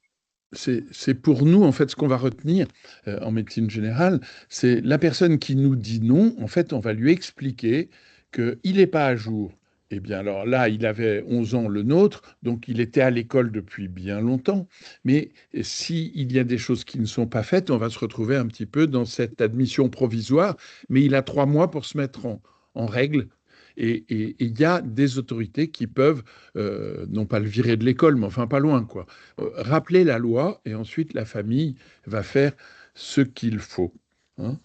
C'est pour nous, en fait, ce qu'on va retenir en médecine générale, c'est la personne qui nous dit non, en fait, on va lui expliquer qu'il n'est pas à jour. Eh bien, alors là, il avait 11 ans, le nôtre, donc il était à l'école depuis bien longtemps. Mais s'il y a des choses qui ne sont pas faites, on va se retrouver un petit peu dans cette admission provisoire. Mais il a 3 mois pour se mettre en règle. Et il y a des autorités qui peuvent, non pas le virer de l'école, mais enfin pas loin, quoi. Rappeler la loi et ensuite la famille va faire ce qu'il faut. Hein.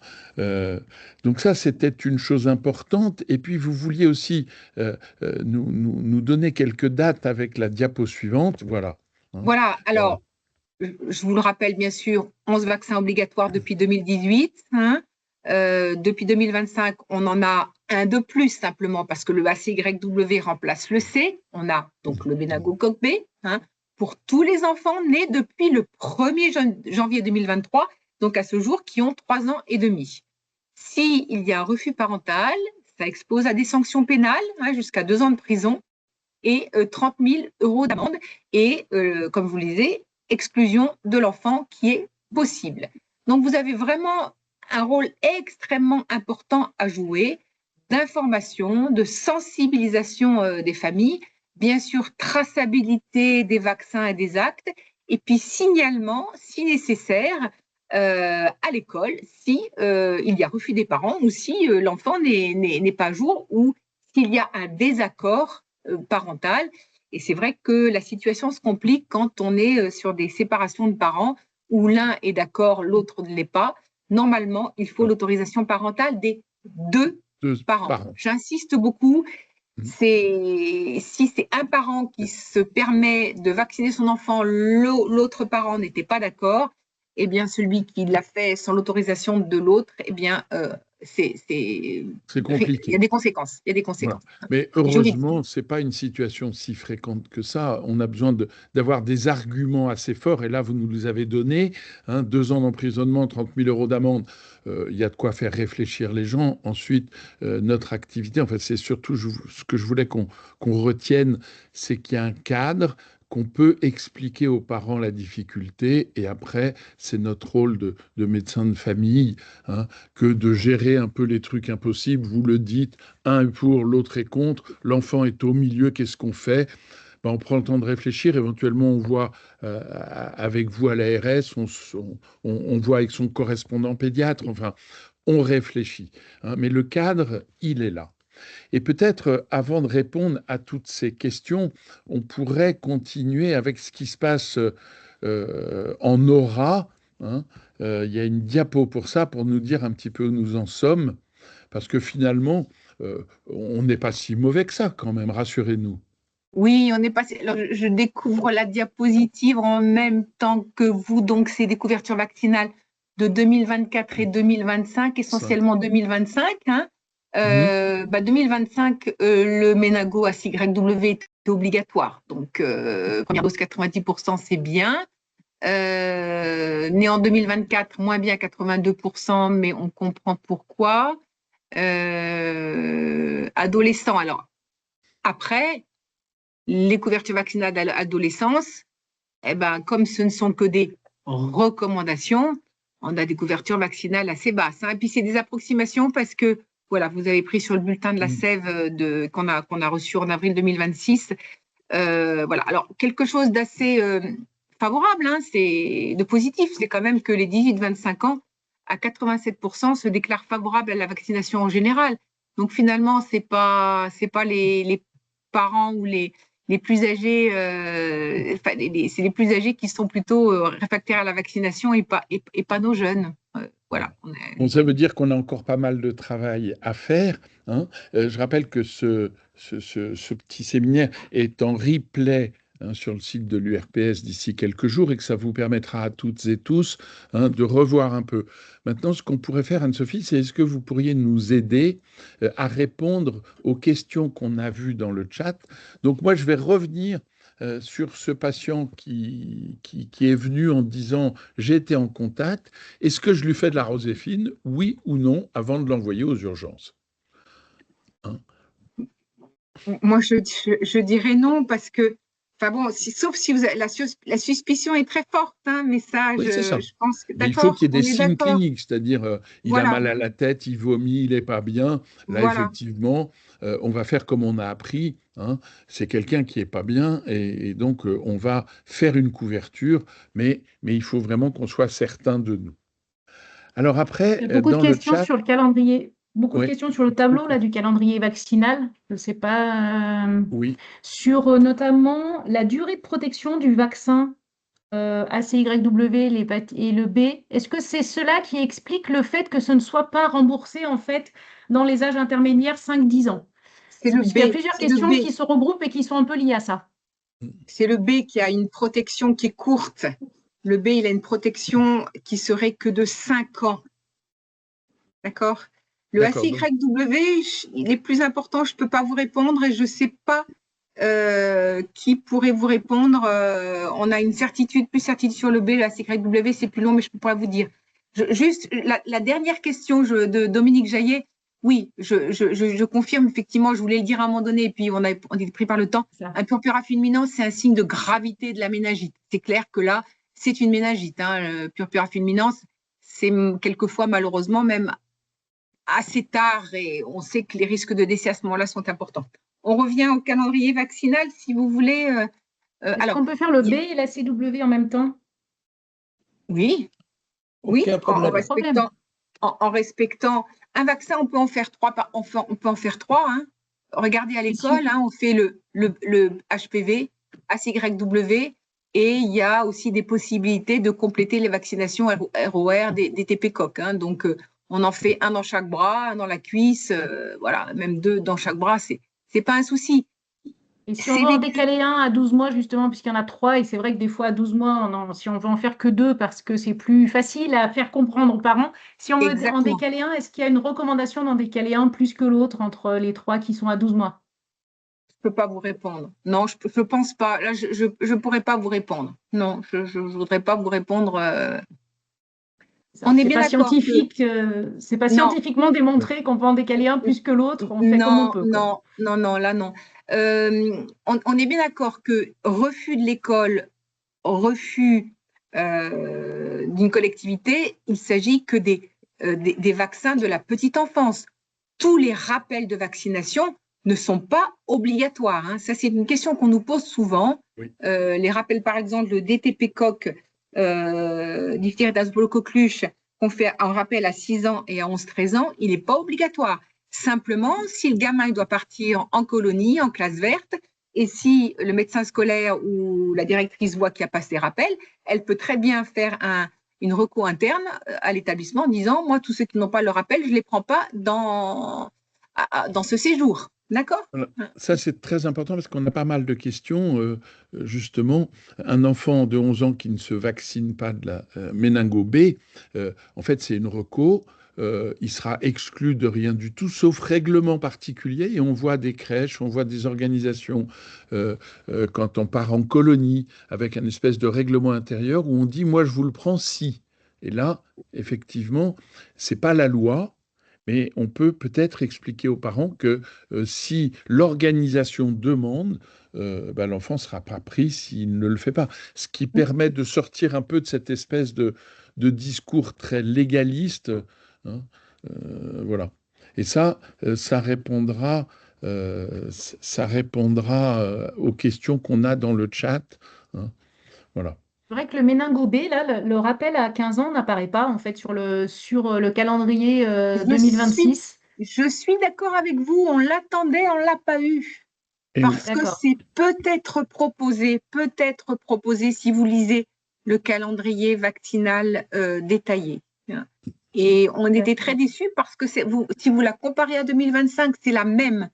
Donc ça, c'était une chose importante. Et puis, vous vouliez aussi nous donner quelques dates avec la diapo suivante. Voilà. Hein. Voilà. Alors, je vous le rappelle, bien sûr, 11 vaccins obligatoires depuis 2018. Hein. Depuis 2025, on en a un de plus simplement parce que le ACYW remplace le C. On a donc le méningocoque B, hein, pour tous les enfants nés depuis le 1er janvier 2023, donc à ce jour, qui ont 3 ans et demi. S'il y a un refus parental, ça expose à des sanctions pénales, hein, jusqu'à 2 ans de prison et 30 000 € d'amende. Et comme vous le disiez, exclusion de l'enfant qui est possible. Donc vous avez vraiment un rôle extrêmement important à jouer d'information, de sensibilisation des familles, bien sûr traçabilité des vaccins et des actes, et puis signalement, si nécessaire, à l'école, si il y a refus des parents ou si l'enfant n'est pas à jour ou s'il y a un désaccord parental. Et c'est vrai que la situation se complique quand on est sur des séparations de parents où l'un est d'accord, l'autre ne l'est pas. Normalement, il faut l'autorisation parentale des deux parents. J'insiste beaucoup. Si c'est un parent qui se permet de vacciner son enfant, l'autre parent n'était pas d'accord, eh bien, celui qui l'a fait sans l'autorisation de l'autre, eh bien, c'est compliqué. Il y a des conséquences. Voilà. Mais heureusement, ce n'est pas une situation si fréquente que ça. On a besoin d'avoir des arguments assez forts. Et là, vous nous les avez donnés. Hein, 2 ans d'emprisonnement, 30 000 € d'amende. Il y a de quoi faire réfléchir les gens. Ensuite, notre activité, en fait, c'est surtout ce que je voulais qu'on retienne, c'est qu'il y a un cadre, qu'on peut expliquer aux parents la difficulté, et après, c'est notre rôle de médecin de famille, hein, que de gérer un peu les trucs impossibles. Vous le dites, un est pour, l'autre est contre, l'enfant est au milieu, qu'est-ce qu'on fait? Ben, on prend le temps de réfléchir, éventuellement on voit avec vous à l'ARS, on voit avec son correspondant pédiatre, enfin, on réfléchit. Hein, mais le cadre, il est là. Et peut-être, avant de répondre à toutes ces questions, on pourrait continuer avec ce qui se passe en aura. Hein. Il y a une diapo pour ça, pour nous dire un petit peu où nous en sommes, parce que finalement, on n'est pas si mauvais que ça quand même, rassurez-nous. Oui, on est passé. Alors, je découvre la diapositive en même temps que vous, donc c'est des couvertures vaccinales de 2024 et 2025, essentiellement 2025. Hein. 2025, le méningo ACYW est obligatoire. Donc, première dose 90%, c'est bien. Né en 2024, moins bien 82%, mais on comprend pourquoi. Adolescent, alors, après, les couvertures vaccinales à l'adolescence, eh ben, comme ce ne sont que des recommandations, on a des couvertures vaccinales assez basses. Hein. Et puis, c'est des approximations parce que, voilà, vous avez pris sur le bulletin de la sève qu'on a reçu en avril 2026. Voilà. Alors, quelque chose d'assez favorable, hein, c'est de positif, c'est quand même que les 18-25 ans, à 87%, se déclarent favorables à la vaccination en général. Donc finalement, c'est pas les parents ou les plus âgés, c'est les plus âgés qui sont plutôt réfractaires à la vaccination et pas nos jeunes. Voilà. Bon, ça veut dire qu'on a encore pas mal de travail à faire, hein. Je rappelle que ce petit séminaire est en replay, hein, sur le site de l'URPS d'ici quelques jours et que ça vous permettra à toutes et tous, hein, de revoir un peu. Maintenant, ce qu'on pourrait faire, Anne-Sophie, c'est est-ce que vous pourriez nous aider à répondre aux questions qu'on a vues dans le chat? Donc moi, je vais revenir sur ce patient qui est venu en disant « j'ai été en contact ». Est-ce que je lui fais de la roséfine, oui ou non, avant de l'envoyer aux urgences? Hein? Moi, je dirais non parce que, enfin bon, sauf si vous avez, la suspicion est très forte, hein, mais ça, Oui, c'est ça. je pense que Mais il faut d'accord, qu'il y ait on des est signes d'accord. cliniques, c'est-à-dire il a Voilà, mal à la tête, il vomit, il n'est pas bien. Là, voilà. effectivement, on va faire comme on a appris, hein. C'est quelqu'un qui n'est pas bien et donc on va faire une couverture, mais il faut vraiment qu'on soit certain de nous. Alors après, Il y a beaucoup de dans le questions chat, sur le calendrier, beaucoup de oui, questions sur le tableau là, du calendrier vaccinal. Je ne sais pas, oui, sur notamment la durée de protection du vaccin ACYW et le B. Est-ce que c'est cela qui explique le fait que ce ne soit pas remboursé en fait dans les âges intermédiaires 5-10 ans? C'est le Puisqu'il y a B, plusieurs c'est le questions B, qui se regroupent et qui sont un peu liées à ça. c'est le B qui a une protection qui est courte. Le B, il a une protection qui serait que de 5 ans. D'accord? Le d'accord. Donc, ACYW, il est plus important, je ne peux pas vous répondre et je ne sais pas qui pourrait vous répondre. On a une certitude, plus certitude sur le B, le ACYW, c'est plus long, mais je ne peux pas vous dire. Juste, la dernière question de Dominique Jaillet, oui, je confirme, effectivement, je voulais le dire à un moment donné, et puis on est pris par le temps. Un purpura fulminant, c'est un signe de gravité de la méningite. C'est clair que là, c'est une méningite. Hein, le purpura fulminant, c'est quelquefois, malheureusement, même assez tard, et on sait que les risques de décès à ce moment-là sont importants. On revient au calendrier vaccinal, si vous voulez. Est-ce qu'on peut faire le B et la CW en même temps? Oui, oui, Aucun problème. en respectant un vaccin, on peut en faire 3. On peut en faire 3. Hein. Regardez à l'école, hein, on fait le HPV, ACYW, et il y a aussi des possibilités de compléter les vaccinations ROR des TP-coques. Hein. Donc, on en fait un dans chaque bras, un dans la cuisse, voilà, même 2 dans chaque bras, c'est pas un souci. Et si on veut en décaler un à 12 mois, justement, puisqu'il y en a 3, et c'est vrai que des fois, à 12 mois, si on veut en faire que 2, parce que c'est plus facile à faire comprendre aux parents, si on veut en décaler un, est-ce qu'il y a une recommandation d'en décaler un plus que l'autre entre les 3 qui sont à 12 mois? Je ne peux pas vous répondre. Non, je ne pense pas. Là, je ne pourrais pas vous répondre. Non, je ne voudrais pas vous répondre. On est bien d'accord. C'est pas scientifiquement démontré qu'on peut en décaler un plus que l'autre. On fait comme on peut. Non, là non. On est bien d'accord que refus de l'école, refus d'une collectivité, il s'agit que des vaccins de la petite enfance. Tous les rappels de vaccination ne sont pas obligatoires. Hein. Ça, c'est une question qu'on nous pose souvent. Oui. Les rappels, par exemple, de DTP-coque, diphtérie d'asbolocoqueluche, qu'on fait un rappel à 6 ans et à 11-13 ans, il n'est pas obligatoire. Simplement, si le gamin doit partir en colonie, en classe verte, et si le médecin scolaire ou la directrice voit qu'il n'y a pas ces rappels, elle peut très bien faire une reco interne à l'établissement en disant « Moi, tous ceux qui n'ont pas le rappel, je ne les prends pas dans ce séjour. » D'accord ? Voilà. Ça, c'est très important parce qu'on a pas mal de questions. Justement, un enfant de 11 ans qui ne se vaccine pas de la méningo B, en fait, c'est une reco. Il sera exclu de rien du tout, sauf règlement particulier. Et on voit des crèches, on voit des organisations, quand on part en colonie, avec un espèce de règlement intérieur où on dit « moi, je vous le prends si ». Et là, effectivement, c'est pas la loi. Mais on peut peut-être expliquer aux parents que si l'organisation demande, l'enfant ne sera pas pris s'il ne le fait pas. Ce qui permet de sortir un peu de cette espèce de discours très légaliste. Hein, voilà. Et ça répondra aux questions qu'on a dans le chat. Hein, voilà. C'est vrai que le méningo B, là, rappel à 15 ans n'apparaît pas en fait sur le calendrier 2026. Je suis d'accord avec vous, on l'attendait, on ne l'a pas eu. Parce que c'est peut-être proposé si vous lisez le calendrier vaccinal détaillé. Et on était très déçus parce que si vous la comparez à 2025, c'est la même.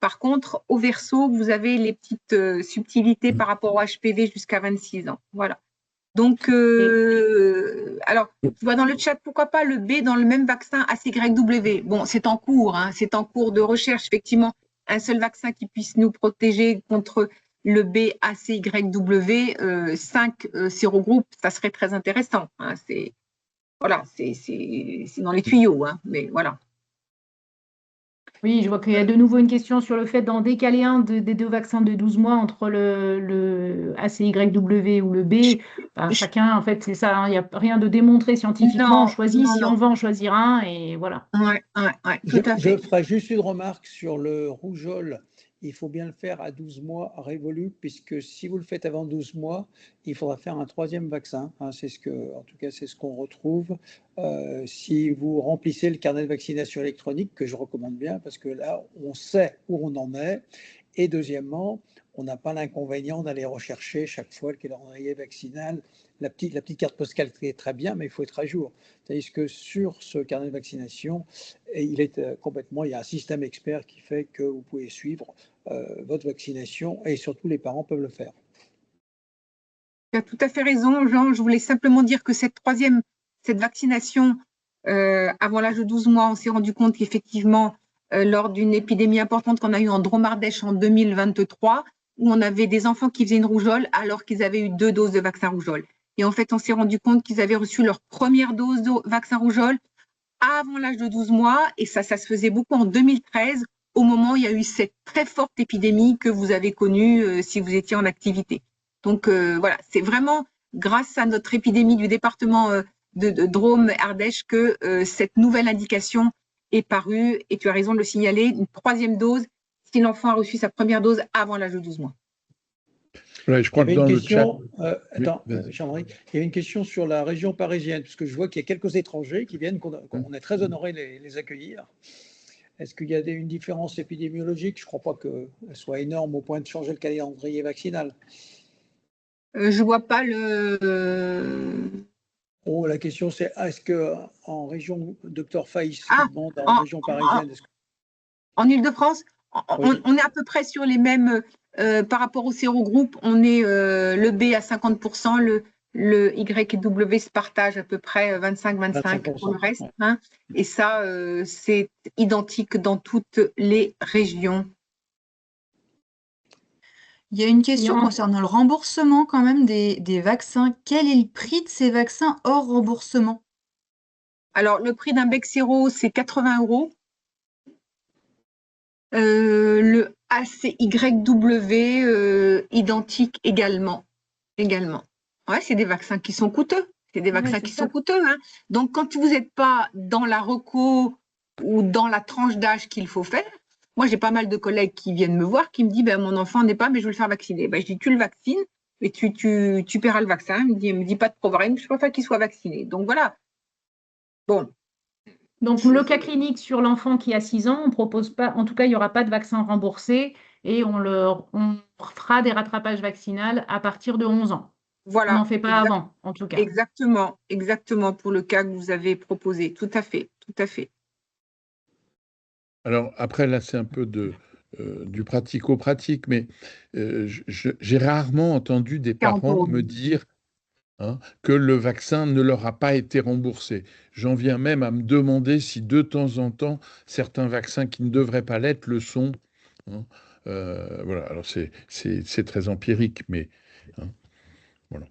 Par contre, au verso, vous avez les petites subtilités par rapport au HPV jusqu'à 26 ans. Voilà. Donc, alors, je vois dans le chat, pourquoi pas le B dans le même vaccin ACYW. Bon, c'est en cours, hein, c'est en cours de recherche, effectivement. Un seul vaccin qui puisse nous protéger contre le B ACYW, 5 sérogroupes, ça serait très intéressant. Hein, voilà, c'est dans les tuyaux, hein, mais voilà. Oui, je vois qu'il y a de nouveau une question sur le fait d'en décaler un des deux vaccins de 12 mois entre le ACYW ou le B. Enfin, chacun, en fait, c'est ça, hein, il n'y a rien de démontré scientifiquement. On choisit, si on veut en choisir un, et voilà. Ouais, tout à fait. Je ferai juste une remarque sur le rougeole. Il faut bien le faire à 12 mois révolus, puisque si vous le faites avant 12 mois, il faudra faire un troisième vaccin. Hein, en tout cas, c'est ce qu'on retrouve. Si vous remplissez le carnet de vaccination électronique, que je recommande bien, parce que là, on sait où on en est. Et deuxièmement, on n'a pas l'inconvénient d'aller rechercher chaque fois le calendrier vaccinal. La petite carte postale est très bien, mais il faut être à jour. Tandis que sur ce carnet de vaccination, il y a un système expert qui fait que vous pouvez suivre votre vaccination et surtout les parents peuvent le faire. Tu as tout à fait raison, Jean. Je voulais simplement dire que cette vaccination avant l'âge de 12 mois, on s'est rendu compte qu'effectivement, lors d'une épidémie importante qu'on a eue en Dromardèche en 2023, où on avait des enfants qui faisaient une rougeole alors qu'ils avaient eu 2 doses de vaccin rougeole. Et en fait, on s'est rendu compte qu'ils avaient reçu leur première dose de vaccin rougeole avant l'âge de 12 mois, et ça se faisait beaucoup en 2013, au moment où il y a eu cette très forte épidémie que vous avez connue si vous étiez en activité. Donc voilà, c'est vraiment grâce à notre épidémie du département de Drôme-Ardèche que cette nouvelle indication est parue, et tu as raison de le signaler, une 3e dose si l'enfant a reçu sa première dose avant l'âge de 12 mois. Ouais, je crois que dans le chat... Jean-Marie, il y avait une question sur la région parisienne, parce que je vois qu'il y a quelques étrangers qui viennent, qu'on est très honorés de les accueillir. Est-ce qu'il y a une différence épidémiologique? Je ne crois pas qu'elle soit énorme au point de changer le calendrier vaccinal. Je ne vois pas le... Oh, la question c'est, est-ce qu'en région, Dr Faïs demande en région parisienne... En Ile-de-France, oui. On est à peu près sur les mêmes... par rapport au sérogroupe, on est le B à 50%, le YW se partage à peu près 25% pour le reste. Ouais. Hein, et ça, c'est identique dans toutes les régions. Il y a une question concernant le remboursement quand même des vaccins. Quel est le prix de ces vaccins hors remboursement? Alors, le prix d'un Bexsero, c'est 80 €. Le ACYW, identique également. Ouais, c'est des vaccins qui sont coûteux. C'est des vaccins qui sont coûteux. Hein. Donc, quand vous n'êtes pas dans la reco ou dans la tranche d'âge qu'il faut faire, moi, j'ai pas mal de collègues qui viennent me voir, qui me disent mon enfant n'est pas, mais je veux le faire vacciner. Je dis tu le vaccines, mais tu paieras le vaccin. Il me dit pas de problème, je préfère qu'il soit vacciné. Donc, voilà. Bon. Donc, le cas clinique sur l'enfant qui a 6 ans, on propose pas, en tout cas, il n'y aura pas de vaccin remboursé et on fera des rattrapages vaccinaux à partir de 11 ans. Voilà. On n'en fait pas avant, en tout cas. Exactement pour le cas que vous avez proposé. Tout à fait. Alors, après, là, c'est un peu du pratico-pratique, mais j'ai rarement entendu des parents me dire que le vaccin ne leur a pas été remboursé. J'en viens même à me demander si de temps en temps, certains vaccins qui ne devraient pas l'être le sont. Voilà, alors c'est très empirique, mais voilà.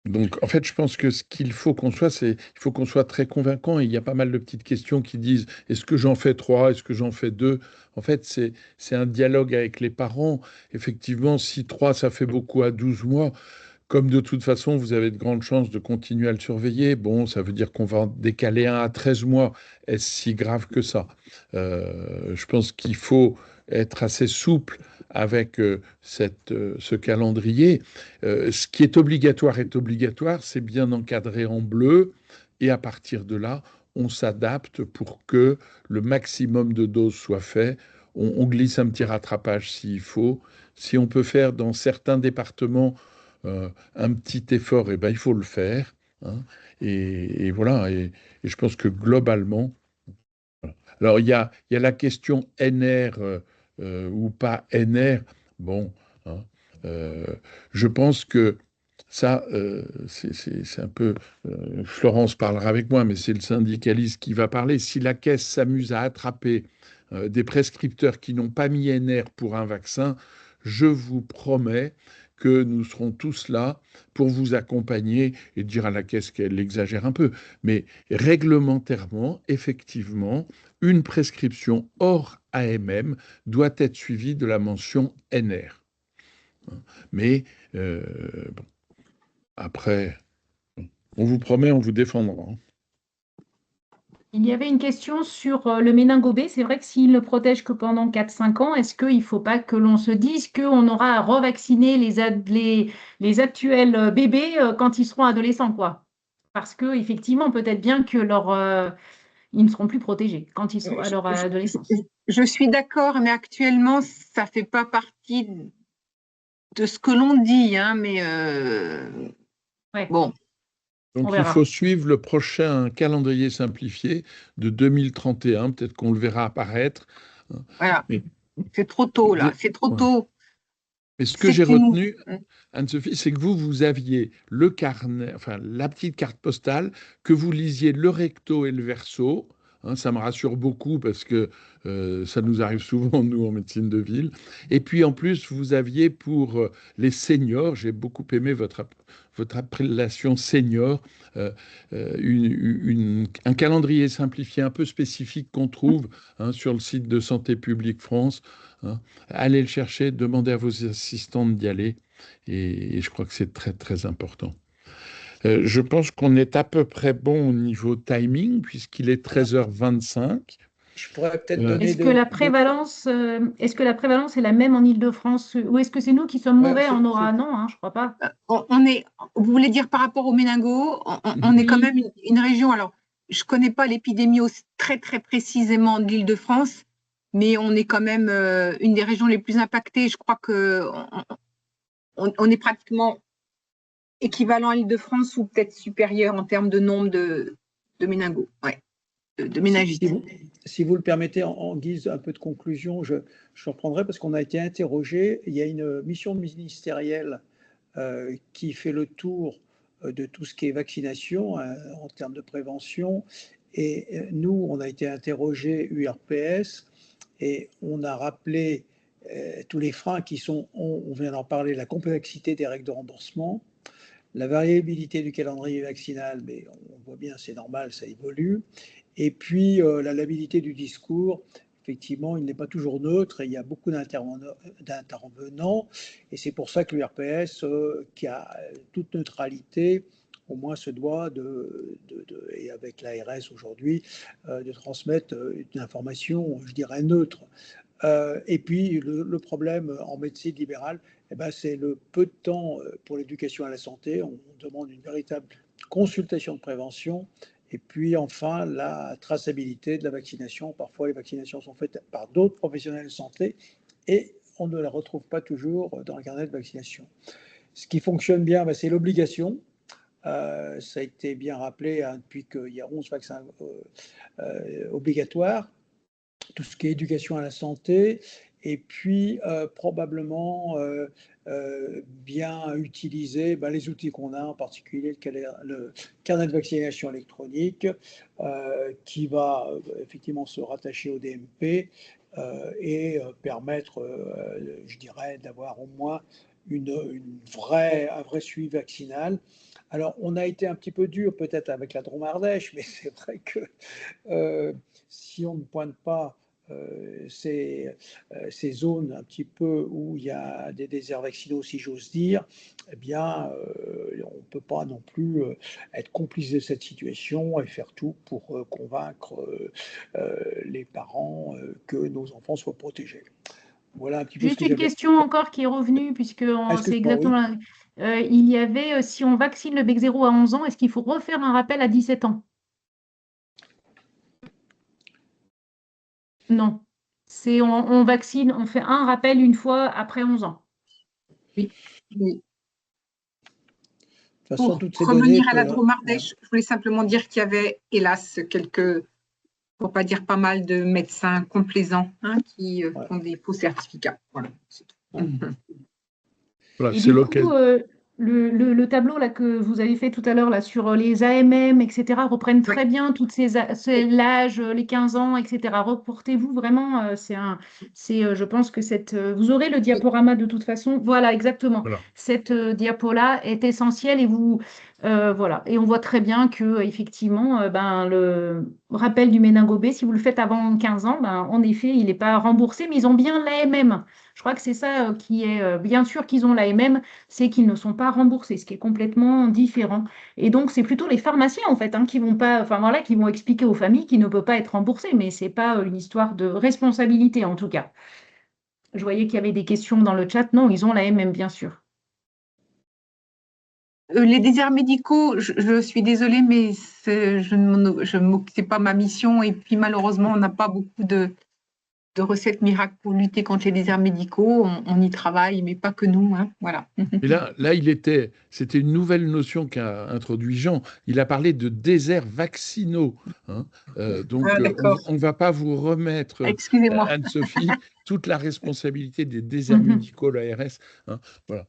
Donc, en fait, je pense que ce qu'il faut qu'on soit, il faut qu'on soit très convaincant. Et il y a pas mal de petites questions qui disent, est-ce que j'en fais 3? Est-ce que j'en fais 2? En fait, c'est un dialogue avec les parents. Effectivement, si 3, ça fait beaucoup à 12 mois, comme de toute façon, vous avez de grandes chances de continuer à le surveiller, bon, ça veut dire qu'on va en décaler un à 13 mois. Est-ce si grave que ça? Je pense qu'il faut être assez souple avec ce calendrier. Ce qui est obligatoire, c'est bien encadré en bleu. Et à partir de là, on s'adapte pour que le maximum de doses soit fait. On glisse un petit rattrapage s'il faut. Si on peut faire dans certains départements un petit effort, eh ben, il faut le faire, hein. Et voilà. Et je pense que globalement, voilà. Alors il y a la question NR ou pas NR. Bon, hein, euh, je pense que ça, c'est un peu, Florence parlera avec moi, mais c'est le syndicaliste qui va parler. Si la Caisse s'amuse à attraper des prescripteurs qui n'ont pas mis NR pour un vaccin, je vous promets que nous serons tous là pour vous accompagner et dire à la Caisse qu'elle exagère un peu. Mais réglementairement, effectivement, une prescription hors AMM doit être suivie de la mention NR. Mais bon, après, on vous promet, on vous défendra. Il y avait une question sur le méningo B. C'est vrai que s'il ne protège que pendant 4-5 ans, est-ce qu'il ne faut pas que l'on se dise qu'on aura à revacciner les actuels bébés quand ils seront adolescents, quoi? Parce qu'effectivement, peut-être bien que ils ne seront plus protégés quand ils seront à leur adolescence. Je suis d'accord, mais actuellement, ça ne fait pas partie de ce que l'on dit, hein, mais Ouais. bon. Donc On il verra. faut suivre le prochain calendrier simplifié de 2031. Peut-être qu'on le verra apparaître. Voilà. Mais, C'est trop tôt, là. C'est trop ouais. tôt. Mais ce que j'ai retenu, Anne-Sophie, c'est que vous aviez le carnet, enfin la petite carte postale, que vous lisiez le recto et le verso. Hein, ça me rassure beaucoup parce que ça nous arrive souvent, nous, en médecine de ville. Et puis, en plus, vous aviez pour les seniors, j'ai beaucoup aimé votre appellation senior, un calendrier simplifié un peu spécifique qu'on trouve sur le site de Santé publique France. Hein. Allez le chercher, demandez à vos assistantes d'y aller. Et je crois que c'est très, très important. Je pense qu'on est à peu près bon au niveau timing, puisqu'il est 13h25. Je pourrais peut-être donner Est-ce que la prévalence est la même en Île-de-France ou est-ce que c'est nous qui sommes mauvais en aura? Non, hein, je ne crois pas. Vous voulez dire par rapport au méningo, on est quand même une région. Alors, je ne connais pas l'épidémie très, très précisément de l'Île-de-France, mais on est quand même une des régions les plus impactées. Je crois qu'on est pratiquement équivalent à l'Île-de-France ou peut-être supérieur en termes de nombre de méningos, de méningites. Si vous le permettez, en guise un peu de conclusion, je reprendrai parce qu'on a été interrogé. Il y a une mission ministérielle qui fait le tour de tout ce qui est vaccination en termes de prévention. Et nous, on a été interrogé URPS et on a rappelé tous les freins qui sont, on vient d'en parler, la complexité des règles de remboursement, la variabilité du calendrier vaccinal, mais on voit bien, c'est normal, ça évolue. Et puis la labilité du discours, effectivement, il n'est pas toujours neutre et il y a beaucoup d'intervenants. Et c'est pour ça que l'URPS, qui a toute neutralité, au moins se doit et avec l'ARS aujourd'hui, de transmettre une information, je dirais, neutre. Et puis le problème en médecine libérale, eh ben, c'est le peu de temps pour l'éducation à la santé. On demande une véritable consultation de prévention. Et puis enfin, la traçabilité de la vaccination. Parfois, les vaccinations sont faites par d'autres professionnels de santé et on ne la retrouve pas toujours dans le carnet de vaccination. Ce qui fonctionne bien, ben, c'est l'obligation. Ça a été bien rappelé depuis qu'il y a 11 vaccins obligatoires. Tout ce qui est éducation à la santé, et puis probablement bien utiliser les outils qu'on a, en particulier le carnet de vaccination électronique, qui va effectivement se rattacher au DMP et permettre, je dirais, d'avoir au moins un vrai suivi vaccinal. Alors, on a été un petit peu dur peut-être avec la Drôme-Ardèche, mais c'est vrai que si on ne pointe pas ces zones un petit peu où il y a des déserts vaccinaux, si j'ose dire, eh bien, on ne peut pas non plus être complice de cette situation et faire tout pour convaincre les parents que nos enfants soient protégés. Voilà un petit peu. Juste une question encore qui est revenue, puisque c'est exactement. Oui. Il y avait, si on vaccine le bec 0 à 11 ans, est-ce qu'il faut refaire un rappel à 17 ans? Non. On vaccine, on fait un rappel une fois après 11 ans. Oui. De toute façon, Pour toutes ces revenir données à la peuvent... Dromardèche, je voulais simplement dire qu'il y avait, hélas, pour pas dire pas mal de médecins complaisants qui font des faux certificats. Voilà, c'est tout. Ouais. Voilà, Et c'est du coup, l'occasion. le tableau là, que vous avez fait tout à l'heure là, sur les AMM, etc., reprennent très bien toutes l'âge, les 15 ans, etc. Reportez-vous vraiment, je pense que vous aurez le diaporama de toute façon. Voilà, exactement. Voilà. Cette diapo-là est essentielle et voilà. Et on voit très bien que effectivement, le rappel du méningo B, si vous le faites avant 15 ans, en effet, il n'est pas remboursé, mais ils ont bien l'AMM. Je crois que c'est ça qui est, bien sûr qu'ils ont l'AMM, c'est qu'ils ne sont pas remboursés, ce qui est complètement différent. Et donc, c'est plutôt les pharmaciens, en fait, qui vont pas, enfin, voilà, qui vont expliquer aux familles qu'ils ne peuvent pas être remboursés, mais ce n'est pas une histoire de responsabilité, en tout cas. Je voyais qu'il y avait des questions dans le chat. Non, ils ont l'AMM, bien sûr. Les déserts médicaux, je suis désolée, mais c'est pas ma mission. Et puis, malheureusement, on n'a pas beaucoup de recettes miracles pour lutter contre les déserts médicaux. On y travaille, mais pas que nous. Voilà. Et là, c'était une nouvelle notion qu'a introduit Jean. Il a parlé de déserts vaccinaux. Donc, D'accord. on ne va pas vous remettre, Excusez-moi. Anne-Sophie, toute la responsabilité des déserts médicaux, l'ARS. Voilà.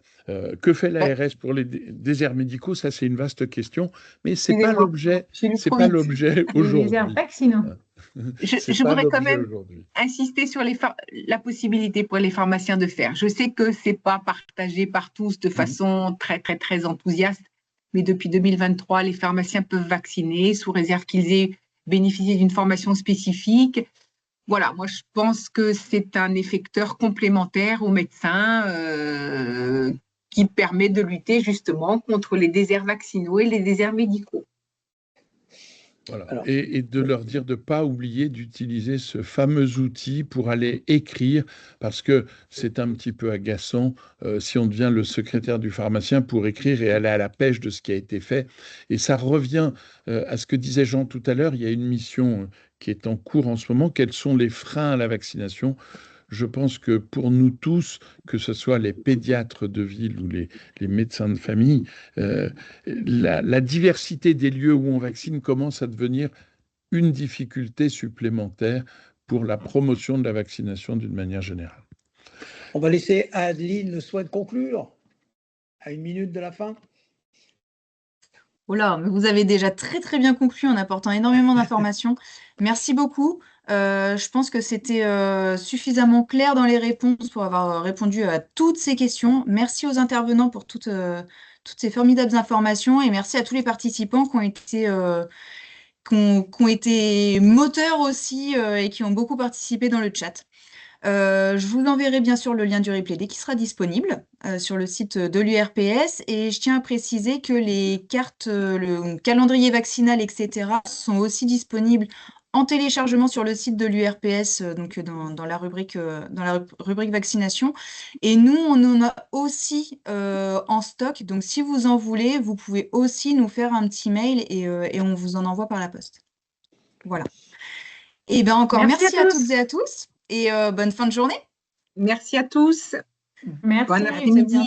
Que fait l'ARS pour les déserts médicaux? Ça, c'est une vaste question, mais c'est pas l'objet. C'est pas l'objet aujourd'hui. Les déserts vaccinaux. Je voudrais quand même insister sur la possibilité pour les pharmaciens de faire. Je sais que ce n'est pas partagé par tous de façon très, très, très enthousiaste, mais depuis 2023, les pharmaciens peuvent vacciner sous réserve qu'ils aient bénéficié d'une formation spécifique. Voilà, moi je pense que c'est un effecteur complémentaire aux médecins qui permet de lutter justement contre les déserts vaccinaux et les déserts médicaux. Voilà. Et de leur dire de ne pas oublier d'utiliser ce fameux outil pour aller écrire, parce que c'est un petit peu agaçant si on devient le secrétaire du pharmacien pour écrire et aller à la pêche de ce qui a été fait. Et ça revient à ce que disait Jean tout à l'heure, il y a une mission qui est en cours en ce moment. Quels sont les freins à la vaccination ? Je pense que pour nous tous, que ce soit les pédiatres de ville ou les médecins de famille, la diversité des lieux où on vaccine commence à devenir une difficulté supplémentaire pour la promotion de la vaccination d'une manière générale. On va laisser à Adeline le soin de conclure à 1 minute de la fin. Voilà, mais vous avez déjà très très bien conclu en apportant énormément d'informations. Merci beaucoup. Je pense que c'était suffisamment clair dans les réponses pour avoir répondu à toutes ces questions. Merci aux intervenants pour toutes ces formidables informations et merci à tous les participants qui ont été moteurs aussi et qui ont beaucoup participé dans le chat. Je vous enverrai bien sûr le lien du replay dès qu'il sera disponible sur le site de l'URPS et je tiens à préciser que les cartes, le calendrier vaccinal, etc. sont aussi disponibles en téléchargement sur le site de l'URPS, donc dans la rubrique vaccination. Et nous, on en a aussi en stock. Donc, si vous en voulez, vous pouvez aussi nous faire un petit mail et on vous en envoie par la poste. Voilà. Et bien encore, merci à toutes et à tous. Et bonne fin de journée. Merci à tous. Merci. Bon après-midi.